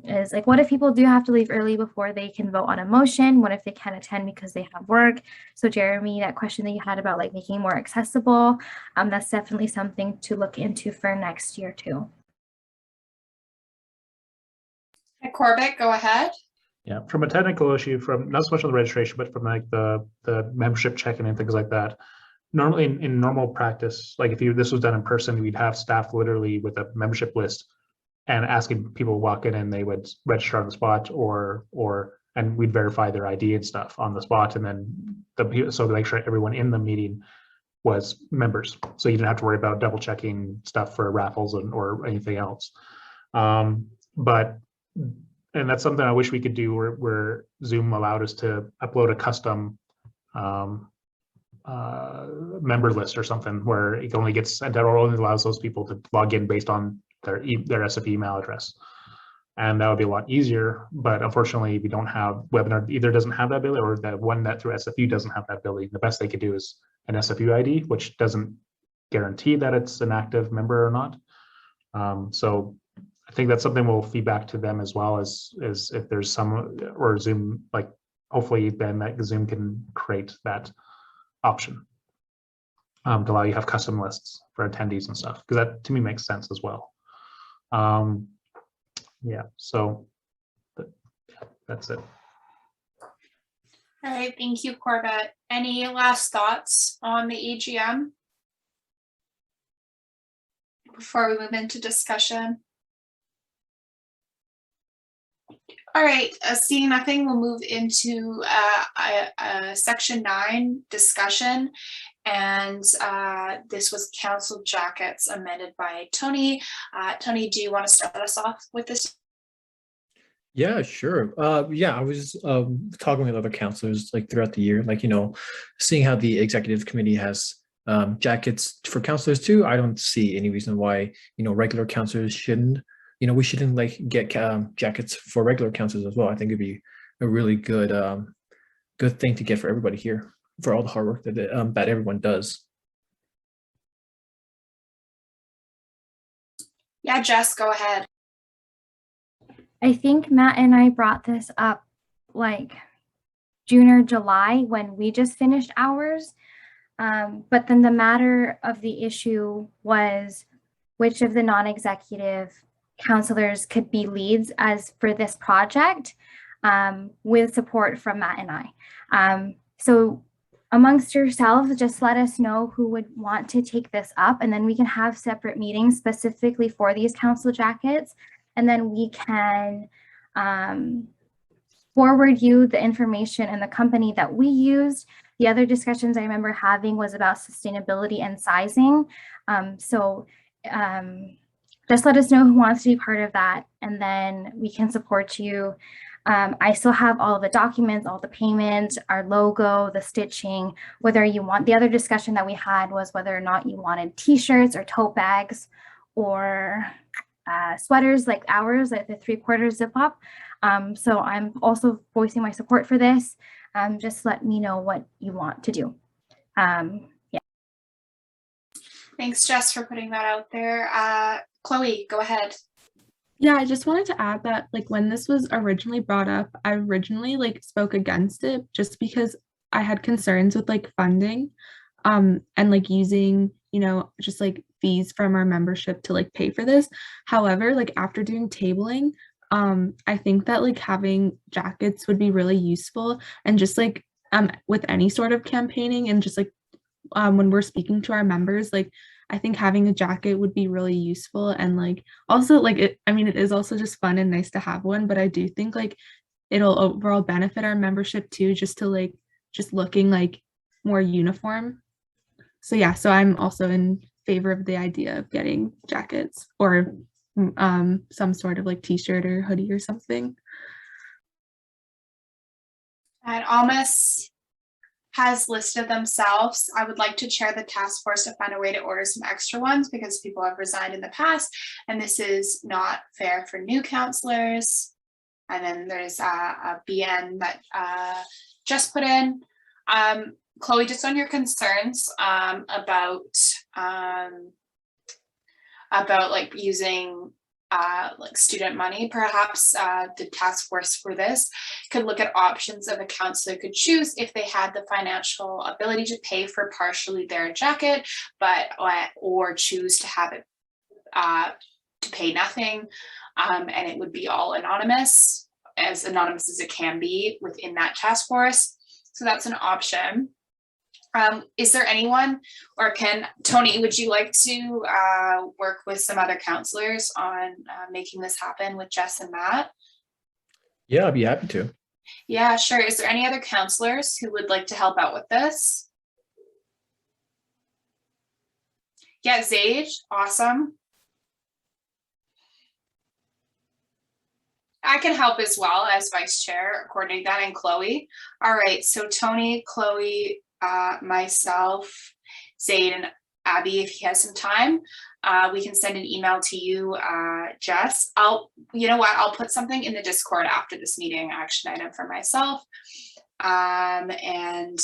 is like, what if people do have to leave early before they can vote on a motion? What if they can't attend because they have work? So Jeremy, that question that you had about like making it more accessible, that's definitely something to look into for next year too. Hey, Corbett, go ahead. Yeah, from a technical issue, from not so much on the registration, but from like the membership check-in and things like that. Normally in normal practice, like if this was done in person, we'd have staff literally with a membership list and asking people to walk in, and they would register on the spot, and we'd verify their ID and stuff on the spot, and then so to make sure everyone in the meeting was members, so you didn't have to worry about double checking stuff for raffles or anything else. And that's something I wish we could do where Zoom allowed us to upload a custom member list or something where it only gets sent out or only allows those people to log in based on their SF email address. And that would be a lot easier, but unfortunately we don't have, webinar either doesn't have that ability, or the one that through SFU doesn't have that ability. The best they could do is an SFU ID, which doesn't guarantee that it's an active member or not. So I think that's something we'll feed back to them as well, as if there's some, or Zoom, like hopefully then that Zoom can create that option to allow you to have custom lists for attendees and stuff, because that to me makes sense as well. Yeah, so that's it. All right, thank you, Corbett. Any last thoughts on the AGM before we move into discussion? All right, seeing nothing, we'll move into section 9 discussion. And this was council jackets amended by Tony. Tony, do you want to start us off with this? Yeah, sure. Yeah, I was talking with other counselors like throughout the year, like, seeing how the executive committee has jackets for counselors too. I don't see any reason why, regular counselors shouldn't. We shouldn't like get jackets for regular counselors as well. I think it'd be a really good good thing to get for everybody here, for all the hard work that everyone does. Yeah, Jess, go ahead. I think Matt and I brought this up like June or July when we just finished ours. But then the matter of the issue was which of the non-executive counselors could be leads as for this project, with support from Matt and I. So amongst yourselves, just let us know who would want to take this up, and then we can have separate meetings specifically for these council jackets, and then we can forward you the information and the company that we used The other discussions I remember having was about sustainability and sizing. Just let us know who wants to be part of that, and then we can support you. I still have all of the documents, all the payments, our logo, the stitching, whether you want. The other discussion that we had was whether or not you wanted t-shirts or tote bags or sweaters like ours, like the 3/4 zip up. So I'm also voicing my support for this. Just let me know what you want to do. Yeah. Thanks, Jess, for putting that out there. Chloe, go ahead. Yeah, I just wanted to add that like when this was originally brought up, I originally like spoke against it just because I had concerns with like funding and like using, you know, just like fees from our membership to like pay for this. However, like after doing tabling, I think that like having jackets would be really useful, and just like with any sort of campaigning and just like when we're speaking to our members, like I think having a jacket would be really useful. And like also like it is also just fun and nice to have one, but I do think like it'll overall benefit our membership too, just to like just looking like more uniform. So yeah, so I'm also in favor of the idea of getting jackets or some sort of like t-shirt or hoodie or something. And Almas has listed themselves. I would like to chair the task force to find a way to order some extra ones because people have resigned in the past, and this is not fair for new counselors. And then there's a BN that just put in. Chloe, just on your concerns about like using like student money, perhaps the task force for this could look at options that a counselor could choose if they had the financial ability to pay for partially their jacket, but or choose to have it to pay nothing, and it would be all anonymous as it can be within that task force. So that's an option. Is there anyone, or Tony, would you like to work with some other counselors on making this happen with Jess and Matt? Yeah, I'd be happy to. Yeah, sure. Is there any other counselors who would like to help out with this? Yeah, Zaid, awesome. I can help as well as vice chair, coordinate that, and Chloe. All right, so Tony, Chloe, myself, Zaid, and Abby, if he has some time, we can send an email to you, Jess. You know what, I'll put something in the Discord after this meeting, action item for myself, and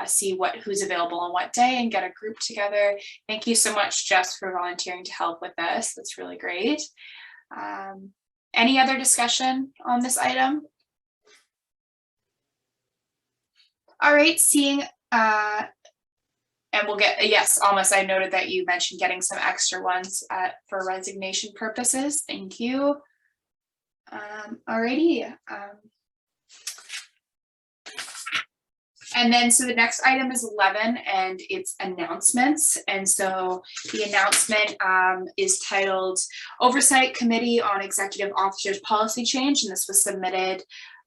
see who's available on what day and get a group together. Thank you so much, Jess, for volunteering to help with this. That's really great. Any other discussion on this item? All right, seeing and we'll get, yes, Almas, I noted that you mentioned getting some extra ones for resignation purposes. Thank you. Alrighty. And then, so the next item is 11, and it's announcements. And so the announcement is titled Oversight Committee on Executive Officers Policy Change. And this was submitted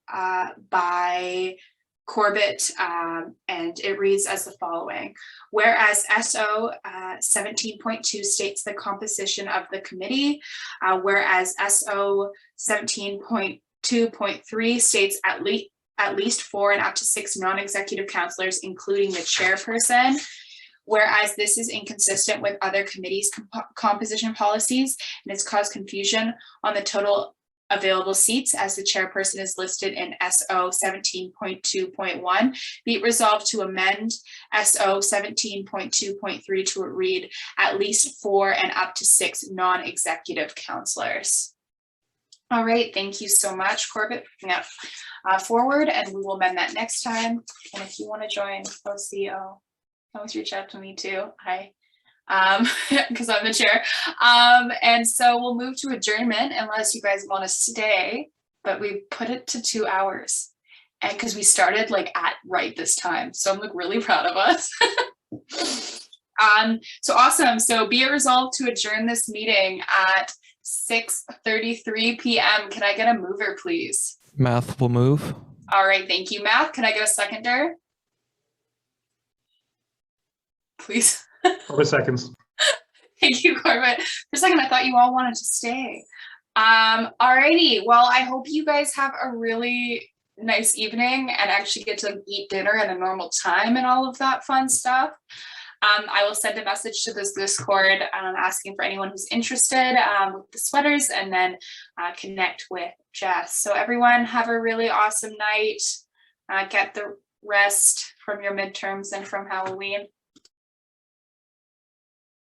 by Corbett, and it reads as the following. Whereas SO 17.2 states the composition of the committee, whereas SO 17.2.3 states at least 4 and up to 6 non-executive counselors, including the chairperson. Whereas this is inconsistent with other committees' composition policies and has caused confusion on the total available seats as the chairperson is listed in SO 17.2.1, be it resolved to amend SO 17.2.3 to read at least 4 and up to 6 non-executive counselors. All right, thank you so much, Corbett, for bringing that forward, and we will amend that next time. And if you want to join OCO, always reach out to me too. Hi. Because I'm the chair. And so we'll move to adjournment unless you guys want to stay, but we put it to 2 hours. And because we started like at right this time. So I'm like really proud of us. So awesome. So be it resolved to adjourn this meeting at 6:33 p.m. Can I get a mover, please? Math will move. All right, thank you, Math. Can I get a seconder? please. Corbett seconds. Thank you, Corbett. For a second, I thought you all wanted to stay. Alrighty, well, I hope you guys have a really nice evening and actually get to eat dinner at a normal time and all of that fun stuff. I will send a message to this Discord asking for anyone who's interested with the sweaters, and then connect with Jess. So everyone have a really awesome night. Get the rest from your midterms and from Halloween.